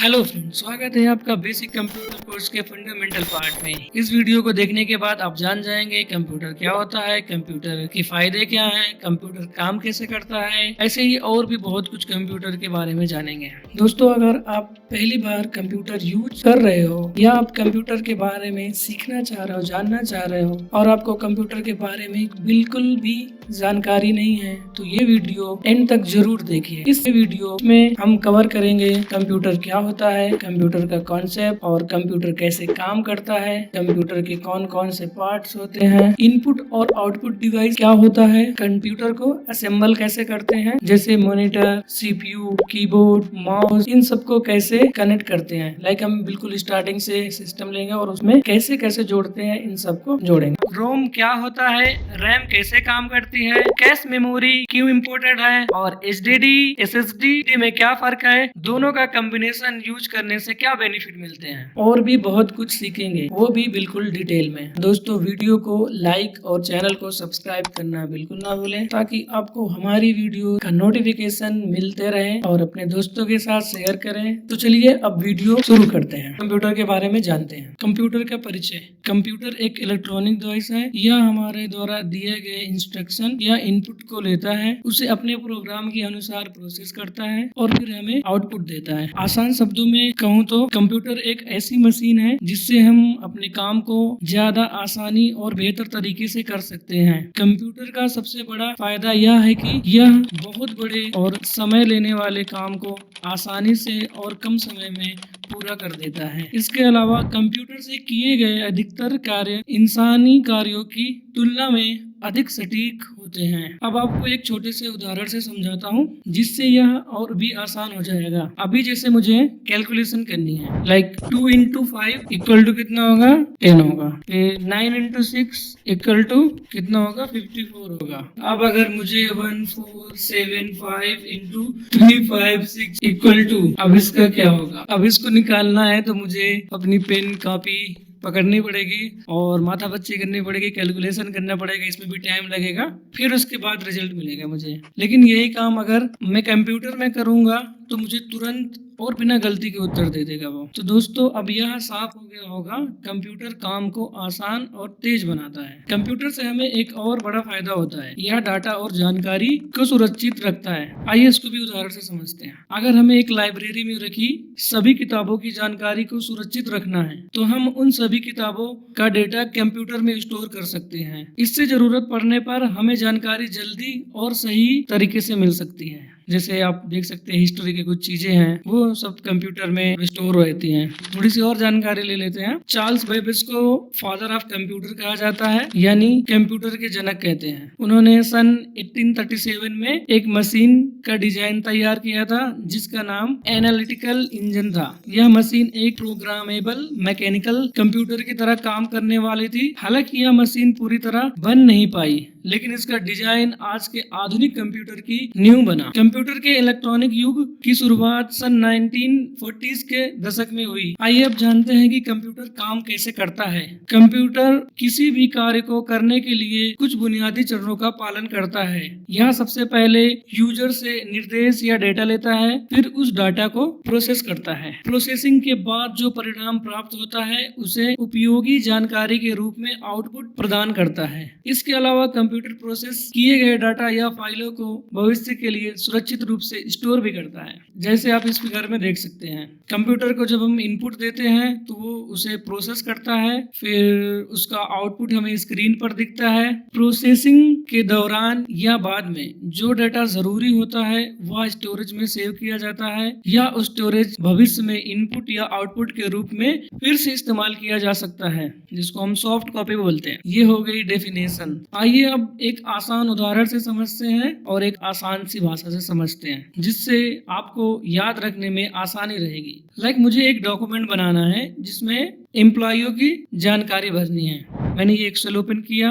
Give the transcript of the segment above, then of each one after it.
Hello friends, स्वागत है आपका बेसिक कंप्यूटर कोर्स के फंडामेंटल पार्ट में। इस वीडियो को देखने के बाद आप जान जाएंगे कंप्यूटर क्या होता है, कंप्यूटर के फायदे क्या हैं, कंप्यूटर काम कैसे करता है। ऐसे ही और भी बहुत कुछ कंप्यूटर के बारे में जानेंगे। दोस्तों, अगर आप पहली बार कंप्यूटर यूज कर रहे हो या आप कंप्यूटर के बारे में सीखना चाह रहे हो, जानना चाह रहे हो और आपको कंप्यूटर के बारे में बिल्कुल भी जानकारी नहीं है, तो ये वीडियो एंड तक जरूर देखिए। इस वीडियो में हम कवर करेंगे कंप्यूटर क्या होता है, कंप्यूटर का कॉन्सेप्ट और कंप्यूटर कैसे काम करता है, कंप्यूटर के कौन कौन से पार्ट्स होते हैं, इनपुट और आउटपुट डिवाइस क्या होता है, कंप्यूटर को असेंबल कैसे करते हैं, जैसे मॉनिटर, सीपीयू, कीबोर्ड, माउस, इन सबको कैसे कनेक्ट करते हैं। लाइक हम बिल्कुल स्टार्टिंग से सिस्टम लेंगे और उसमें कैसे कैसे जोड़ते हैं, इन सबको जोड़ेंगे। रोम क्या होता है, रैम कैसे काम करती है, कैश मेमोरी क्यों इम्पोर्टेंट है और एचडीडी एसएसडी में क्या फर्क है, दोनों का कॉम्बिनेशन यूज करने से क्या बेनिफिट मिलते हैं, और भी बहुत कुछ सीखेंगे, वो भी बिल्कुल डिटेल में। दोस्तों, वीडियो को लाइक और चैनल को सब्सक्राइब करना बिल्कुल ना भूलें, ताकि आपको हमारी वीडियो का नोटिफिकेशन मिलते रहे और अपने दोस्तों के साथ शेयर करें। तो चलिए अब वीडियो शुरू करते हैं, कंप्यूटर के बारे में जानते हैं। कंप्यूटर का परिचय। कंप्यूटर एक इलेक्ट्रॉनिक डिवाइस है। यह हमारे द्वारा दिए गए इंस्ट्रक्शन या इनपुट को लेता है, उसे अपने प्रोग्राम के अनुसार प्रोसेस करता है और फिर हमें आउटपुट देता है। आसान शब्दों में कहूँ तो कंप्यूटर एक ऐसी मशीन है जिससे हम अपने काम को ज्यादा आसानी और बेहतर तरीके से कर सकते हैं। कंप्यूटर का सबसे बड़ा फायदा यह है कि यह बहुत बड़े और समय लेने वाले काम को आसानी से और कम समय में पूरा कर देता है। इसके अलावा कंप्यूटर से किए गए अधिकतर कार्य इंसानी कार्यों की तुलना में अधिक सटीक होते हैं। अब आपको एक छोटे से उदाहरण से समझाता हूँ, जिससे यह और भी आसान हो जाएगा। अभी जैसे मुझे कैलकुलेशन करनी है, लाइक 2 into 5 इक्वल टू कितना होगा, 10 होगा। 9 into 6 इक्वल टू कितना होगा, 54 होगा। अब अगर मुझे 1475 into 356 इक्वल टू, अब इसका क्या होगा, अब इसको निकालना है तो मुझे अपनी पेन कॉपी पकड़नी पड़ेगी और माथा पच्ची करनी पड़ेगी, कैलकुलेशन करना पड़ेगा, इसमें भी टाइम लगेगा, फिर उसके बाद रिजल्ट मिलेगा मुझे। लेकिन यही काम अगर मैं कंप्यूटर में करूंगा तो मुझे तुरंत और बिना गलती के उत्तर दे देगा वो। तो दोस्तों, अब यह साफ हो गया होगा, कंप्यूटर काम को आसान और तेज बनाता है। कंप्यूटर से हमें एक और बड़ा फायदा होता है, यह डाटा और जानकारी को सुरक्षित रखता है। आइए इसको भी उदाहरण से समझते हैं। अगर हमें एक लाइब्रेरी में रखी सभी किताबों की जानकारी को सुरक्षित रखना है, तो हम उन सभी किताबों का डेटा कंप्यूटर में स्टोर कर सकते हैं। इससे जरूरत पड़ने पर हमें जानकारी जल्दी और सही तरीके से मिल सकती है। जैसे आप देख सकते हैं, हिस्ट्री की कुछ चीजें हैं वो सब कंप्यूटर में स्टोर रहती हैं। थोड़ी सी और जानकारी ले लेते हैं। चार्ल्स बेबेज को फादर ऑफ कंप्यूटर कहा जाता है, यानी कंप्यूटर के जनक कहते हैं। उन्होंने सन 1837 में एक मशीन का डिजाइन तैयार किया था जिसका नाम एनालिटिकल इंजन था। यह मशीन एक प्रोग्रामेबल मैकेनिकल कंप्यूटर की तरह काम करने वाली थी। हालांकि यह मशीन पूरी तरह बन नहीं पाई, लेकिन इसका डिजाइन आज के आधुनिक कंप्यूटर की नींव बना। कंप्यूटर के इलेक्ट्रॉनिक युग की शुरुआत सन 1940s के दशक में हुई। आइए अब जानते हैं कि कंप्यूटर काम कैसे करता है। कंप्यूटर किसी भी कार्य को करने के लिए कुछ बुनियादी चरणों का पालन करता है। यह सबसे पहले यूजर से निर्देश या डेटा लेता है, फिर उस डाटा को प्रोसेस करता है। प्रोसेसिंग के बाद जो परिणाम प्राप्त होता है उसे उपयोगी जानकारी के रूप में आउटपुट प्रदान करता है। इसके अलावा कंप्यूटर प्रोसेस किए गए डाटा या फाइलों को भविष्य के लिए सुरक्षित रूप से स्टोर भी करता है। जैसे आप इस फिगर में देख सकते हैं, कंप्यूटर को जब हम इनपुट देते हैं तो वो उसे प्रोसेस करता है, फिर उसका आउटपुट हमें स्क्रीन पर दिखता है। प्रोसेसिंग के दौरान या बाद में जो डाटा जरूरी होता है वह स्टोरेज में सेव किया जाता है, या उस स्टोरेज भविष्य में इनपुट या आउटपुट के रूप में फिर से इस्तेमाल किया जा सकता है, जिसको हम सॉफ्ट कॉपी बोलते हैं। ये हो गई डेफिनेशन। आइए अब एक आसान उदाहरण से समझते हैं और एक आसान सी भाषा से समझते हैं, जिससे आपको याद रखने में आसानी रहेगी। लाइक मुझे एक डॉक्यूमेंट बनाना है जिसमें एम्प्लॉइयों की जानकारी भरनी है। मैंने ये एक्सेल ओपन किया।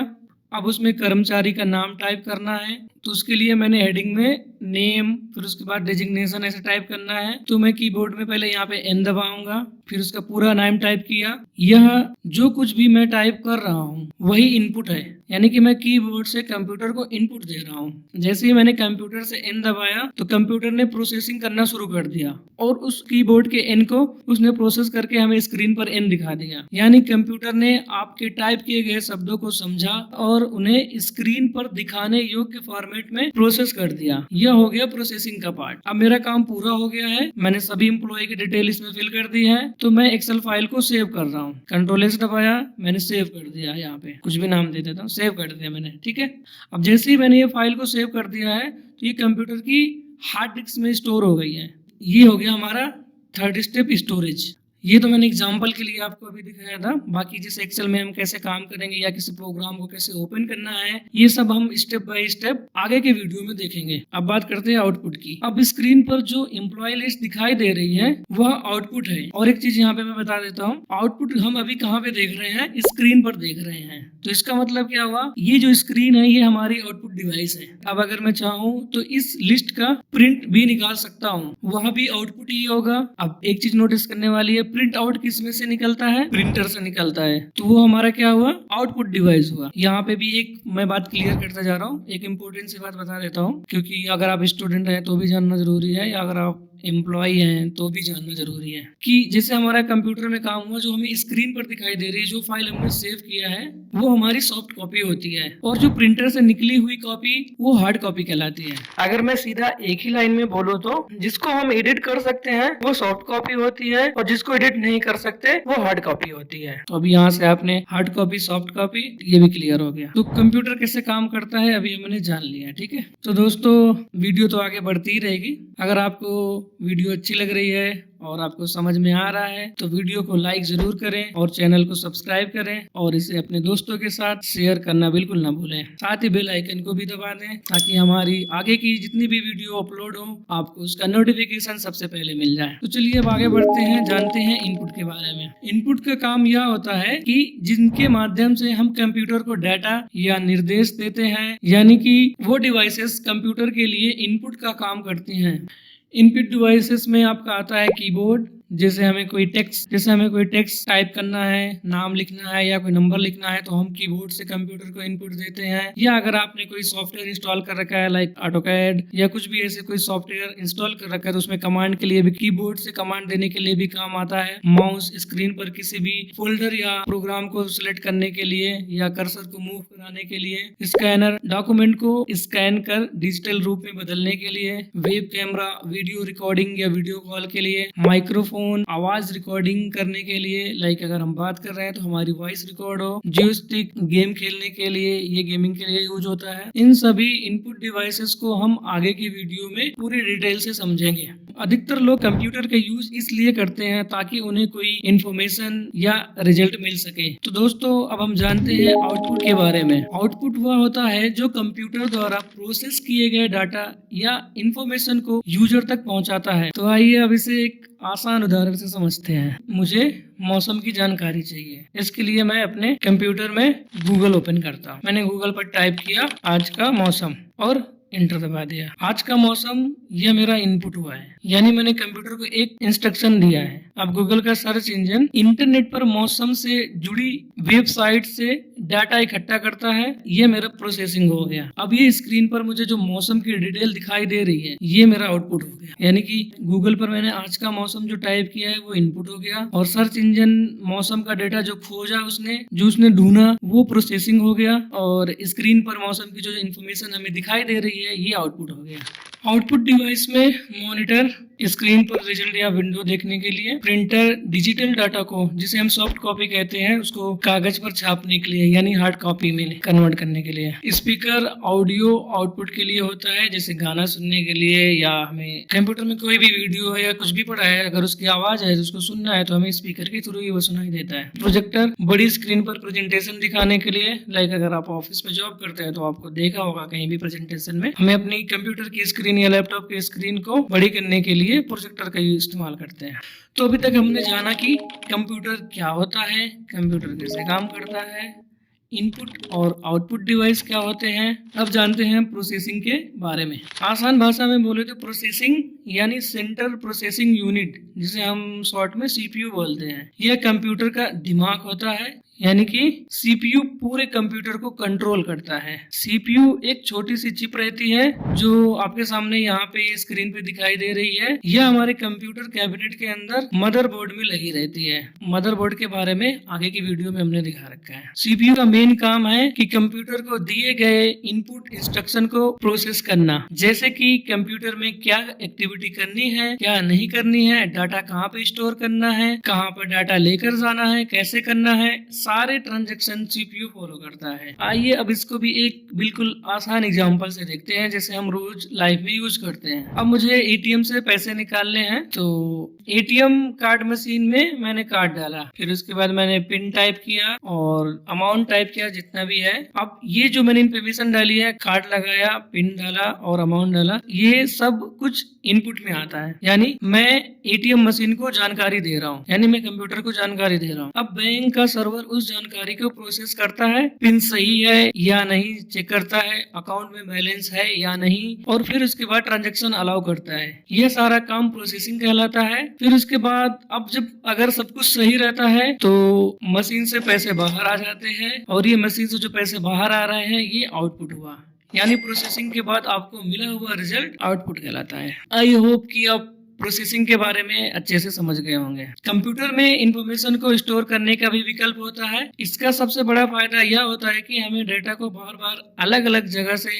अब उसमें कर्मचारी का नाम टाइप करना है, तो उसके लिए मैंने हेडिंग में नेम, फिर उसके बाद डेजिग्नेशन ऐसे टाइप करना है। तो मैं कीबोर्ड में पहले यहाँ पे एन दबाऊंगा, फिर उसका पूरा नाम टाइप किया। यह जो कुछ भी मैं टाइप कर रहा हूँ वही इनपुट है, यानी कि मैं कीबोर्ड से कंप्यूटर को इनपुट दे रहा हूँ। जैसे ही मैंने कंप्यूटर से एन दबाया तो कंप्यूटर ने प्रोसेसिंग करना शुरू कर दिया और उस कीबोर्ड के एन को उसने प्रोसेस करके हमें स्क्रीन पर एन दिखा दिया। यानी कंप्यूटर ने आपके टाइप किए गए शब्दों को समझा और उन्हें स्क्रीन पर दिखाने योग्य फॉर्मेट में प्रोसेस कर दिया। यह हो गया प्रोसेसिंग का पार्ट। अब मेरा काम पूरा हो गया है, मैंने सभी एम्प्लॉय की डिटेल इसमें फिल कर दी है। तो मैं एक्सेल फाइल को सेव कर रहा हूँ। कंट्रोल एस दबाया, मैंने सेव कर दिया। यहाँ पे कुछ भी नाम दे देता हूँ, सेव कर दिया मैंने। ठीक है, अब जैसे ही मैंने ये फाइल को सेव कर दिया है तो ये कंप्यूटर की हार्ड डिस्क में स्टोर हो गई है। ये हो गया हमारा थर्ड स्टेप, स्टोरेज। ये तो मैंने एग्जांपल के लिए आपको अभी दिखाया था। बाकी जैसे एक्सेल में हम कैसे काम करेंगे या किसी प्रोग्राम को कैसे ओपन करना है, ये सब हम स्टेप बाय स्टेप आगे के वीडियो में देखेंगे। अब बात करते हैं आउटपुट की। अब स्क्रीन पर जो एम्प्लॉय लिस्ट दिखाई दे रही है वह आउटपुट है। और एक चीज यहाँ पे मैं बता देता हूँ, आउटपुट हम अभी कहाँ पे देख रहे हैं, स्क्रीन पर देख रहे हैं। तो इसका मतलब क्या हुआ, ये जो स्क्रीन है ये हमारी आउटपुट डिवाइस है। अब अगर मैं चाहूँ तो इस लिस्ट का प्रिंट भी निकाल सकता हूँ, वहाँ भी आउटपुट ही होगा। अब एक चीज नोटिस करने वाली है, प्रिंट आउट किस में से निकलता है, प्रिंटर से निकलता है। तो वो हमारा क्या हुआ, आउटपुट डिवाइस हुआ। यहाँ पे भी एक मैं बात क्लियर करता जा रहा हूँ, एक इम्पोर्टेंट सी बात बता देता हूँ, क्योंकि अगर आप स्टूडेंट हैं तो भी जानना जरूरी है, या अगर आप एम्प्लॉय हैं तो भी जानना जरूरी है कि जैसे हमारा कंप्यूटर में काम हुआ, जो हमें स्क्रीन पर दिखाई दे रही है, जो फाइल हमने सेव किया है वो हमारी सॉफ्ट कॉपी होती है, और जो प्रिंटर से निकली हुई कॉपी वो हार्ड कॉपी कहलाती है। अगर मैं सीधा एक ही लाइन में बोलूँ तो जिसको हम एडिट कर सकते हैं वो सॉफ्ट कॉपी होती है, और जिसको एडिट नहीं कर सकते वो हार्ड कॉपी होती है। तो अभी यहाँ से आपने हार्ड कॉपी, सॉफ्ट कॉपी, ये भी क्लियर हो गया। तो कंप्यूटर कैसे काम करता है अभी हमने जान लिया। ठीक है, तो दोस्तों वीडियो तो आगे बढ़ती ही रहेगी। अगर आपको वीडियो अच्छी लग रही है और आपको समझ में आ रहा है तो वीडियो को लाइक जरूर करें और चैनल को सब्सक्राइब करें, और इसे अपने दोस्तों के साथ शेयर करना बिल्कुल ना भूलें। साथ ही बेल आइकन को भी दबा दें ताकि हमारी आगे की जितनी भी वीडियो अपलोड हो आपको उसका नोटिफिकेशन सबसे पहले मिल जाए। तो चलिए अब आगे बढ़ते हैं, जानते हैं इनपुट के बारे में। इनपुट का काम यह होता है कि जिनके माध्यम से हम कंप्यूटर को डाटा या निर्देश देते हैं, यानी कि वो डिवाइसेस कंप्यूटर के लिए इनपुट का काम करती हैं। इनपुट डिवाइसेस में आपका आता है कीबोर्ड, जैसे हमें कोई टेक्स्ट टाइप करना है, नाम लिखना है या कोई नंबर लिखना है तो हम कीबोर्ड से कंप्यूटर को इनपुट देते हैं। या अगर आपने कोई सॉफ्टवेयर इंस्टॉल कर रखा है लाइक ऑटोकैड या कुछ भी ऐसे कोई सॉफ्टवेयर इंस्टॉल कर रखा है तो उसमें कमांड के लिए भी, कीबोर्ड से कमांड देने के लिए भी काम आता है। माउस स्क्रीन पर किसी भी फोल्डर या प्रोग्राम को सिलेक्ट करने के लिए या कर्सर को मूव कराने के लिए, स्कैनर डॉक्यूमेंट को स्कैन कर डिजिटल रूप में बदलने के लिए, वेब कैमरा वीडियो रिकॉर्डिंग या वीडियो कॉल के लिए, माइक्रोफोन आवाज रिकॉर्डिंग करने के लिए, लाइक अगर हम बात कर रहे हैं तो हमारी वॉइस रिकॉर्ड हो, जॉयस्टिक गेम खेलने के लिए, ये गेमिंग के लिए यूज होता है। इन सभी इनपुट डिवाइसेस को हम आगे की वीडियो में पूरी डिटेल से समझेंगे। अधिकतर लोग कंप्यूटर का यूज इसलिए करते हैं ताकि उन्हें कोई इंफॉर्मेशन या रिजल्ट मिल सके। तो दोस्तों अब हम जानते हैं आउटपुट के बारे में। आउटपुट वह होता है जो कंप्यूटर द्वारा प्रोसेस किए गए डाटा या इंफॉर्मेशन को यूजर तक पहुंचाता है। तो आइए अब इसे एक आसान उदाहरण से समझते हैं। मुझे मौसम की जानकारी चाहिए, इसके लिए मैं अपने कंप्यूटर में गूगल ओपन करता हूँ। मैंने गूगल पर टाइप किया आज का मौसम और इंटर दबा दिया। आज का मौसम यह मेरा इनपुट हुआ है, यानी मैंने कंप्यूटर को एक इंस्ट्रक्शन दिया है। अब गूगल का सर्च इंजन इंटरनेट पर मौसम से जुड़ी वेबसाइट से डाटा इकट्ठा करता है, यह मेरा प्रोसेसिंग हो गया। अब ये स्क्रीन पर मुझे जो मौसम की डिटेल दिखाई दे रही है ये मेरा आउटपुट हो गया, यानी कि गूगल पर मैंने आज का मौसम जो टाइप किया है वो इनपुट हो गया, और सर्च इंजन मौसम का डेटा जो खोजा उसने ढूंढा वो प्रोसेसिंग हो गया, और स्क्रीन पर मौसम की जो इन्फॉर्मेशन हमें दिखाई दे रही है ये आउटपुट हो गया। आउटपुट डिवाइस में मॉनिटर स्क्रीन पर रिजल्ट या विंडो देखने के लिए, प्रिंटर डिजिटल डाटा को जिसे हम सॉफ्ट कॉपी कहते हैं उसको कागज पर छापने के लिए यानी हार्ड कॉपी में कन्वर्ट करने के लिए, स्पीकर ऑडियो आउटपुट के लिए होता है जैसे गाना सुनने के लिए, या हमें कंप्यूटर में कोई भी वीडियो है या कुछ भी पड़ा है अगर उसकी आवाज है तो उसको सुनना है तो हमें स्पीकर के थ्रू ही वो सुनाई देता है। प्रोजेक्टर बड़ी स्क्रीन पर प्रेजेंटेशन दिखाने के लिए, लाइक अगर आप ऑफिस में जॉब करते हैं तो आपको देखा होगा कहीं भी प्रेजेंटेशन में हमें अपनी कंप्यूटर की स्क्रीन या लैपटॉप की स्क्रीन को बड़ी करने के लिए प्रोजेक्टर का इस्तेमाल करते हैं। तो अभी तक हमने जाना कि कंप्यूटर क्या होता है, कंप्यूटर कैसे काम करता है, इनपुट और आउटपुट डिवाइस क्या होते हैं। अब जानते हैं प्रोसेसिंग के बारे में। आसान भाषा में बोले तो प्रोसेसिंग यानी सेंट्रल प्रोसेसिंग यूनिट, जिसे हम शॉर्ट में सीपीयू बोलते हैं, यह कंप्यूटर का दिमाग होता है। यानी कि सीपीयू पूरे कंप्यूटर को कंट्रोल करता है। सीपीयू एक छोटी सी चिप रहती है जो आपके सामने यहाँ पे स्क्रीन पे दिखाई दे रही है। यह हमारे कंप्यूटर कैबिनेट के अंदर मदरबोर्ड में लगी रहती है। मदरबोर्ड के बारे में आगे की वीडियो में हमने दिखा रखा है। सीपीयू का मेन काम है कि कंप्यूटर को दिए गए इनपुट इंस्ट्रक्शन को प्रोसेस करना, जैसे कि कंप्यूटर में क्या एक्टिविटी करनी है, क्या नहीं करनी है, डाटा कहाँ पे स्टोर करना है, कहाँ पर डाटा लेकर जाना है, कैसे करना है, सारे ट्रांजैक्शन सीपीयू फॉलो करता है। आइए अब इसको भी एक बिल्कुल आसान एग्जांपल से देखते हैं, जैसे हम रोज लाइफ में यूज करते हैं। अब मुझे एटीएम से पैसे निकालने हैं, तो एटीएम कार्ड मशीन में मैंने कार्ड डाला, फिर उसके बाद मैंने पिन टाइप किया और अमाउंट टाइप किया जितना भी है। अब ये जो मैंने इन्फॉर्मेशन डाली है, कार्ड लगाया, पिन डाला और अमाउंट डाला, ये सब कुछ इनपुट में आता है। यानी मैं एटीएम मशीन को जानकारी दे रहा हूँ, यानी मैं कंप्यूटर को जानकारी दे रहा हूँ। अब बैंक का सर्वर उस जानकारी को प्रोसेस करता है, पिन सही है या नहीं चेक करता है, अकाउंट में बैलेंस है या नहीं, और फिर उसके बाद ट्रांजैक्शन अलाउ करता है। यह सारा काम प्रोसेसिंग कहलाता है। फिर उसके बाद अब जब अगर सब कुछ सही रहता है तो मशीन से पैसे बाहर आ जाते हैं, और ये मशीन से जो पैसे बाहर आ रहे हैं ये आउटपुट हुआ। यानी प्रोसेसिंग के बाद आपको मिला हुआ रिजल्ट आउटपुट कहलाता है। आई होप कि आप प्रोसेसिंग के बारे में अच्छे से समझ गए होंगे। कंप्यूटर में इंफॉर्मेशन को स्टोर करने का भी विकल्प होता है। इसका सबसे बड़ा फायदा यह होता है कि हमें डेटा को बार बार अलग अलग जगह से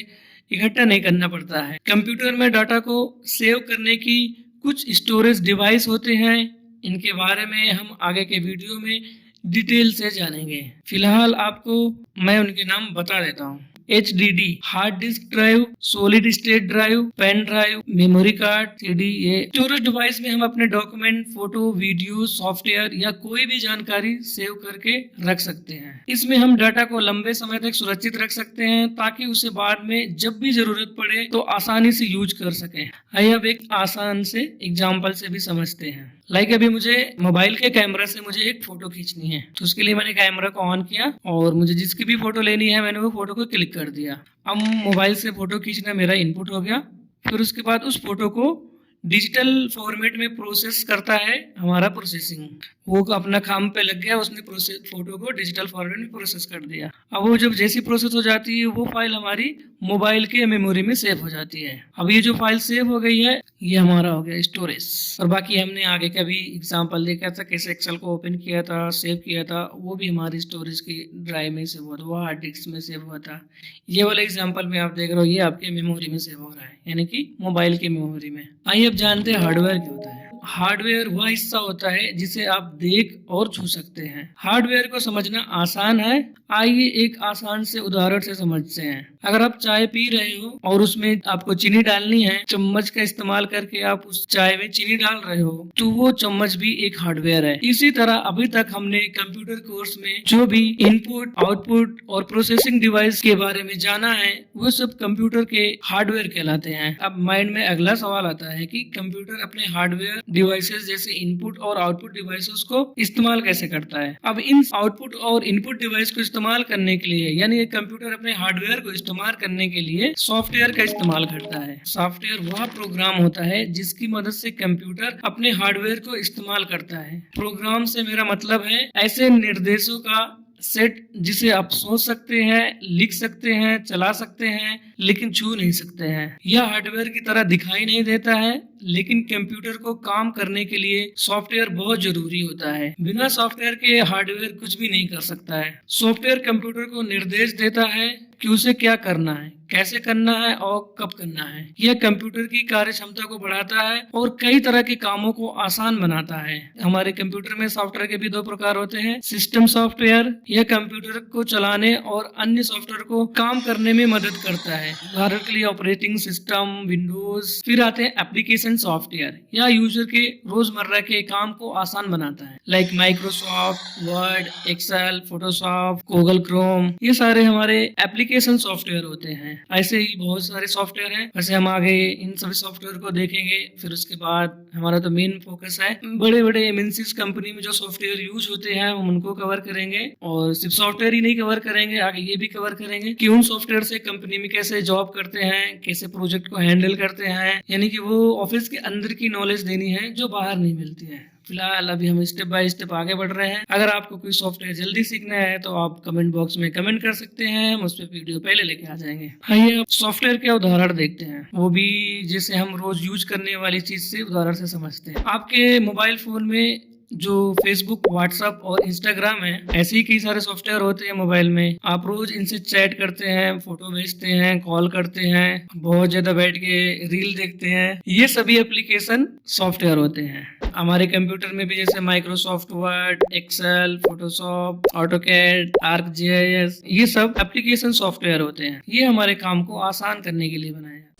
इकट्ठा नहीं करना पड़ता है। कंप्यूटर में डाटा को सेव करने की कुछ स्टोरेज डिवाइस होते हैं, इनके बारे में हम आगे के वीडियो में डिटेल से जानेंगे। फिलहाल आपको मैं उनके नाम बता देता हूँ। HDD hard disk drive, solid state drive, pen drive, memory card, CD। ये स्टोरेज डिवाइस में हम अपने डॉक्यूमेंट, फोटो, वीडियो, सॉफ्टवेयर या कोई भी जानकारी सेव करके रख सकते हैं। इसमें हम डाटा को लंबे समय तक सुरक्षित रख सकते हैं, ताकि उसे बाद में जब भी जरूरत पड़े तो आसानी से यूज कर सके। आइए अब एक आसान से एग्जाम्पल से भी समझते हैं। लाइक अभी मुझे मोबाइल के कैमरा से मुझे एक फोटो खींचनी है, तो उसके लिए मैंने कैमरा को ऑन किया और मुझे जिसकी भी फोटो लेनी है मैंने वो फोटो को क्लिक कर दिया। अब मोबाइल से फोटो खींचना मेरा इनपुट हो गया। फिर उसके बाद उस फोटो को डिजिटल फॉर्मेट में प्रोसेस करता है हमारा प्रोसेसिंग। वो अपना काम पे लग गया, उसने फोटो को डिजिटल फॉर्मेट में प्रोसेस कर दिया। अब वो जब जैसी प्रोसेस हो जाती है वो फाइल हमारी मोबाइल के मेमोरी में सेव हो जाती है। अब ये जो फाइल सेव हो गई है ये हमारा हो गया स्टोरेज। और बाकी हमने आगे का भी एग्जांपल देखा था, कैसे एक्सेल को ओपन किया था, सेव किया था, वो भी हमारी स्टोरेज की ड्राइव में सेव हुआ था, वो हार्ड डिस्क में सेव हुआ था। ये वाला एग्जाम्पल में आप देख रहे हो, ये आपके मेमोरी में सेव हो रहा है, यानी कि मोबाइल की मेमोरी में। आइए अब जानते हैं हार्डवेयर क्या होता है। हार्डवेयर वह हिस्सा होता है जिसे आप देख और छू सकते हैं। हार्डवेयर को समझना आसान है। आइए एक आसान से उदाहरण से समझते हैं। अगर आप चाय पी रहे हो और उसमें आपको चीनी डालनी है, चम्मच का इस्तेमाल करके आप उस चाय में चीनी डाल रहे हो, तो वो चम्मच भी एक हार्डवेयर है। इसी तरह अभी तक हमने कंप्यूटर कोर्स में जो भी इनपुट, आउटपुट और प्रोसेसिंग डिवाइस के बारे में जाना है वो सब कंप्यूटर के हार्डवेयर कहलाते हैं। अब माइंड में अगला सवाल आता है कि कंप्यूटर अपने हार्डवेयर डिवाइसेस जैसे इनपुट और आउटपुट डिवाइसेस को इस्तेमाल कैसे करता है। अब इन आउटपुट और इनपुट डिवाइस को इस्तेमाल करने के लिए, यानी कंप्यूटर अपने हार्डवेयर को इस्तेमाल करने के लिए सॉफ्टवेयर का इस्तेमाल करता है। सॉफ्टवेयर वह प्रोग्राम होता है जिसकी मदद से कंप्यूटर अपने हार्डवेयर को इस्तेमाल करता है। प्रोग्राम से मेरा मतलब है ऐसे निर्देशों का सेट जिसे आप सोच सकते हैं, लिख सकते हैं, चला सकते हैं, लेकिन छू नहीं सकते हैं। यह हार्डवेयर की तरह दिखाई नहीं देता है, लेकिन कंप्यूटर को काम करने के लिए सॉफ्टवेयर बहुत जरूरी होता है। बिना सॉफ्टवेयर के हार्डवेयर कुछ भी नहीं कर सकता है। सॉफ्टवेयर कंप्यूटर को निर्देश देता है कि उसे क्या करना है, कैसे करना है और कब करना है। यह कंप्यूटर की कार्य क्षमता को बढ़ाता है और कई तरह के कामों को आसान बनाता है। हमारे कंप्यूटर में सॉफ्टवेयर के भी दो प्रकार होते हैं। सिस्टम सॉफ्टवेयर, यह कंप्यूटर को चलाने और अन्य सॉफ्टवेयर को काम करने में मदद करता है। उदाहरण के लिए ऑपरेटिंग सिस्टम, विंडोज। फिर आते हैं एप्लीकेशन सॉफ्टवेयर, या यूजर के रोजमर्रा के काम को आसान बनाता है, like Microsoft Word, Excel, Photoshop, Google Chrome. ये सारे हमारे एप्लीकेशन सॉफ्टवेयर होते हैं। ऐसे ही बहुत सारे सॉफ्टवेयर हैं। वैसे हम आगे इन सभी सॉफ्टवेयर को देखेंगे। फिर उसके बाद हमारा तो मेन फोकस है बड़े बड़े एमएनसीज कंपनी में जो सॉफ्टवेयर यूज होते हैं हम उनको कवर करेंगे, और सिर्फ सॉफ्टवेयर ही नहीं कवर करेंगे, आगे ये भी कवर करेंगे कि उन सॉफ्टवेयर से कंपनी में कैसे जॉब करते हैं, कैसे प्रोजेक्ट को हैंडल करते हैं। यानी कि वो ऑफिस के अंदर की नॉलेज देनी है जो बाहर नहीं मिलती है। फिलहाल अभी हम स्टेप बाय स्टेप आगे बढ़ रहे हैं। अगर आपको कोई सॉफ्टवेयर जल्दी सीखना है तो आप कमेंट बॉक्स में कमेंट कर सकते हैं, हम उस पर वीडियो पहले लेके आ जाएंगे। आइए अब सॉफ्टवेयर के उदाहरण देखते हैं, वो भी जिसे हम रोज यूज करने वाली चीज से उदाहरण से समझते हैं। आपके मोबाइल फोन में जो फेसबुक, व्हाट्सएप और इंस्टाग्राम है, ऐसे ही कई सारे सॉफ्टवेयर होते हैं मोबाइल में। आप रोज इनसे चैट करते हैं, फोटो भेजते हैं, कॉल करते हैं, बहुत ज्यादा बैठ के रील देखते हैं। ये सभी एप्लीकेशन सॉफ्टवेयर होते हैं। हमारे कंप्यूटर में भी जैसे Microsoft Word, Excel, Photoshop, AutoCAD, ArcGIS, ये सब एप्लीकेशन सॉफ्टवेयर होते हैं। ये हमारे काम को आसान करने के लिए बनाए हैं।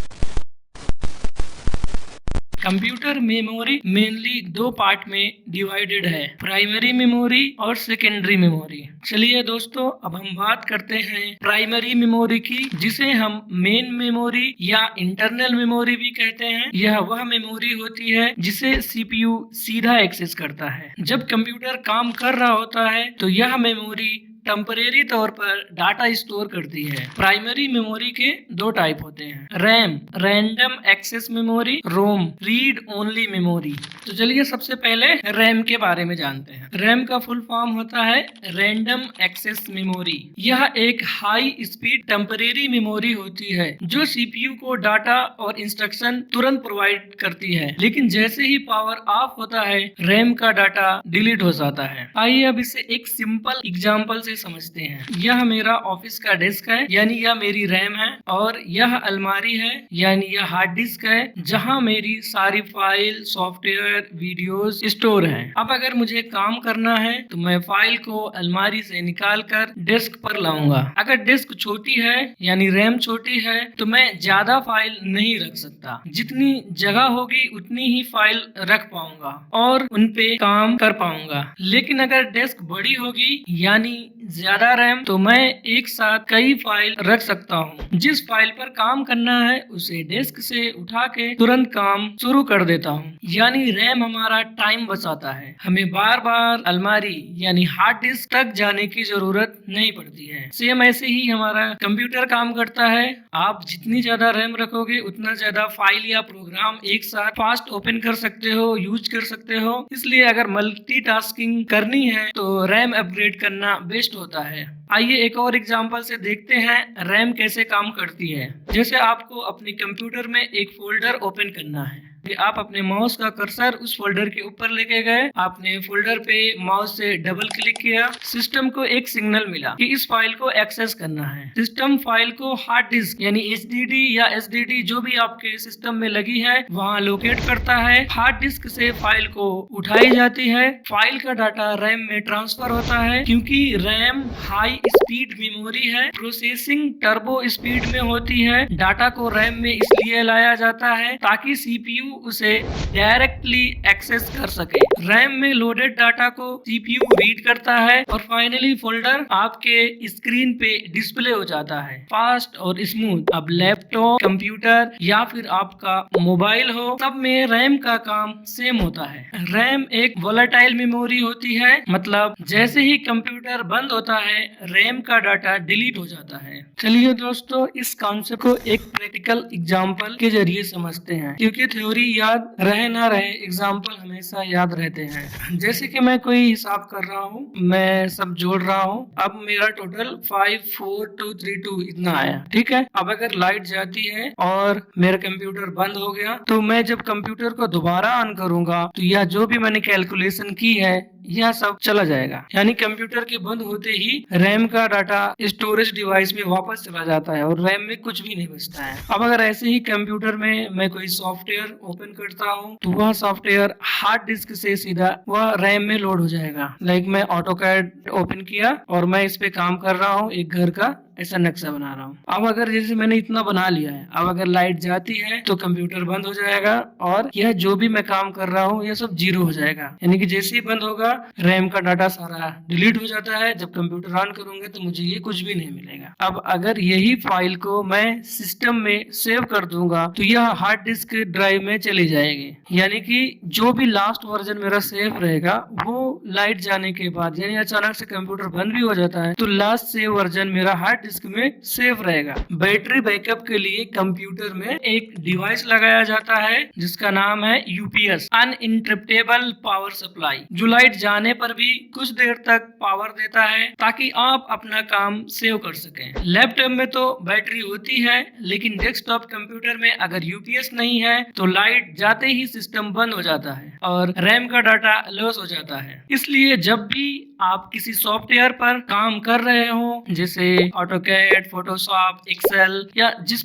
कंप्यूटर मेमोरी मेनली दो पार्ट में डिवाइडेड है, प्राइमरी मेमोरी और सेकेंडरी मेमोरी। चलिए दोस्तों, अब हम बात करते हैं प्राइमरी मेमोरी की, जिसे हम मेन मेमोरी या इंटरनल मेमोरी भी कहते हैं। यह वह मेमोरी होती है जिसे सीपीयू सीधा एक्सेस करता है। जब कंप्यूटर काम कर रहा होता है तो यह मेमोरी टेम्परेरी तौर पर डाटा स्टोर करती है। प्राइमरी मेमोरी के दो टाइप होते हैं, रैम रैंडम एक्सेस मेमोरी, रोम रीड ओनली मेमोरी। तो चलिए सबसे पहले रैम के बारे में जानते हैं। रैम का फुल फॉर्म होता है रैंडम एक्सेस मेमोरी। यह एक हाई स्पीड टेम्परेरी मेमोरी होती है जो सीपीयू को डाटा और इंस्ट्रक्शन तुरंत प्रोवाइड करती है, लेकिन जैसे ही पावर ऑफ होता है रैम का डाटा डिलीट हो जाता है। आइए अब इसे एक सिंपल एग्जांपल से समझते हैं। यह मेरा ऑफिस का डेस्क है, यानी यह मेरी रैम है, और यह अलमारी है, यानी यह हार्ड डिस्क है जहां मेरी सारी फाइल, सॉफ्टवेयर, वीडियोस स्टोर हैं। अब अगर मुझे काम करना है तो मैं फाइल को अलमारी से निकाल कर डेस्क पर लाऊंगा। अगर डेस्क छोटी है यानी रैम छोटी है तो मैं ज्यादा फाइल नहीं रख सकता। जितनी जगह होगी उतनी ही फाइल रख पाऊंगा और उन पे काम कर पाऊंगा। लेकिन अगर डेस्क बड़ी होगी यानी ज्यादा रैम, तो मैं एक साथ कई फाइल रख सकता हूँ। जिस फाइल पर काम करना है उसे डेस्क से उठा के तुरंत काम शुरू कर देता हूँ। यानी रैम हमारा टाइम बचाता है, हमें बार बार अलमारी यानी हार्ड डिस्क तक जाने की जरूरत नहीं पड़ती है। सेम ऐसे ही हमारा कंप्यूटर काम करता है। आप जितनी ज्यादा रैम रखोगे उतना ज्यादा फाइल या प्रोग्राम एक साथ फास्ट ओपन कर सकते हो, यूज कर सकते हो। इसलिए अगर मल्टीटास्किंग करनी है तो रैम अपग्रेड करना बेस्ट होता है। आइए एक और एग्जांपल से देखते हैं रैम कैसे काम करती है। जैसे आपको अपने कंप्यूटर में एक फोल्डर ओपन करना है, आप अपने माउस का कर्सर उस फोल्डर के ऊपर लेके गए, आपने फोल्डर पे माउस से डबल क्लिक किया, सिस्टम को एक सिग्नल मिला कि इस फाइल को एक्सेस करना है। सिस्टम फाइल को हार्ड डिस्क यानी एचडीडी या एसडीडी जो भी आपके सिस्टम में लगी है वहाँ लोकेट करता है। हार्ड डिस्क से फाइल को उठाई जाती है, फाइल का डाटा रैम में ट्रांसफर होता है। क्योंकि रैम हाई स्पीड मेमोरी है, प्रोसेसिंग टर्बो स्पीड में होती है। डाटा को रैम में इसलिए लाया जाता है ताकि सीपीयू उसे डायरेक्टली एक्सेस कर सके। रैम में लोडेड डाटा को सीपीयू रीड करता है और फाइनली फोल्डर आपके स्क्रीन पे डिस्प्ले हो जाता है, फास्ट और स्मूथ। अब लैपटॉप, कंप्यूटर या फिर आपका मोबाइल हो, सब में रैम का काम सेम होता है। रैम एक वोलेटाइल मेमोरी होती है, मतलब जैसे ही कंप्यूटर बंद होता है रैम का डाटा डिलीट हो जाता है। चलिए दोस्तों, इस कॉन्सेप्ट को एक प्रैक्टिकल एग्जांपल के जरिए समझते हैं, क्योंकि थ्योरी याद रहे ना रहे, एग्जाम्पल हमेशा याद रहते हैं। जैसे कि मैं कोई हिसाब कर रहा हूँ, मैं सब जोड़ रहा हूँ, अब मेरा टोटल 54232 इतना आया, ठीक है। अब अगर लाइट जाती है और मेरा कंप्यूटर बंद हो गया तो मैं जब कंप्यूटर को दोबारा ऑन करूंगा तो यह जो भी मैंने कैलकुलेशन की है यह सब चला जाएगा। यानी कंप्यूटर के बंद होते ही रैम का डाटा स्टोरेज डिवाइस में वापस चला जाता है और रैम में कुछ भी नहीं बचता है। अब अगर ऐसे ही कंप्यूटर में मैं कोई सॉफ्टवेयर ओपन करता हूँ तो वह सॉफ्टवेयर हार्ड डिस्क से सीधा वह रैम में लोड हो जाएगा। लाइक मैं ऑटोकैड ओपन किया और मैं इस पे काम कर रहा हूँ, एक घर का ऐसा नक्शा बना रहा हूँ। अब अगर जैसे मैंने इतना बना लिया है, अब अगर लाइट जाती है तो कंप्यूटर बंद हो जाएगा और यह जो भी मैं काम कर रहा हूँ यह सब जीरो हो जाएगा। यानी कि जैसे ही बंद होगा रैम का डाटा सारा डिलीट हो जाता है। जब कंप्यूटर ऑन करूंगा तो मुझे ये कुछ भी नहीं मिलेगा। अब अगर यही फाइल को मैं सिस्टम में सेव कर दूंगा तो यह हार्ड डिस्क ड्राइव में चली जाएगी। यानी कि जो भी लास्ट वर्जन मेरा सेव रहेगा वो लाइट जाने के बाद, यानी अचानक से कंप्यूटर बंद भी हो जाता है तो लास्ट सेव वर्जन मेरा हार्ड डिस्क में सेव रहेगा। बैटरी बैकअप के लिए कंप्यूटर में एक डिवाइस लगाया जाता है जिसका नाम है यूपीएस, अनइंटरप्टेबल पावर सप्लाई, जो लाइट जाने पर भी कुछ देर तक पावर देता है ताकि आप अपना काम सेव कर सकें। लैपटॉप में तो बैटरी होती है, लेकिन डेस्कटॉप कंप्यूटर में अगर यूपीएस नहीं है तो लाइट जाते ही सिस्टम बंद हो जाता है और रैम का डाटा लॉस हो जाता है। इसलिए जब भी आप किसी सॉफ्टवेयर पर काम कर रहे हो, जैसे ऑटोकैड, फोटोशॉप, एक्सेल या जिस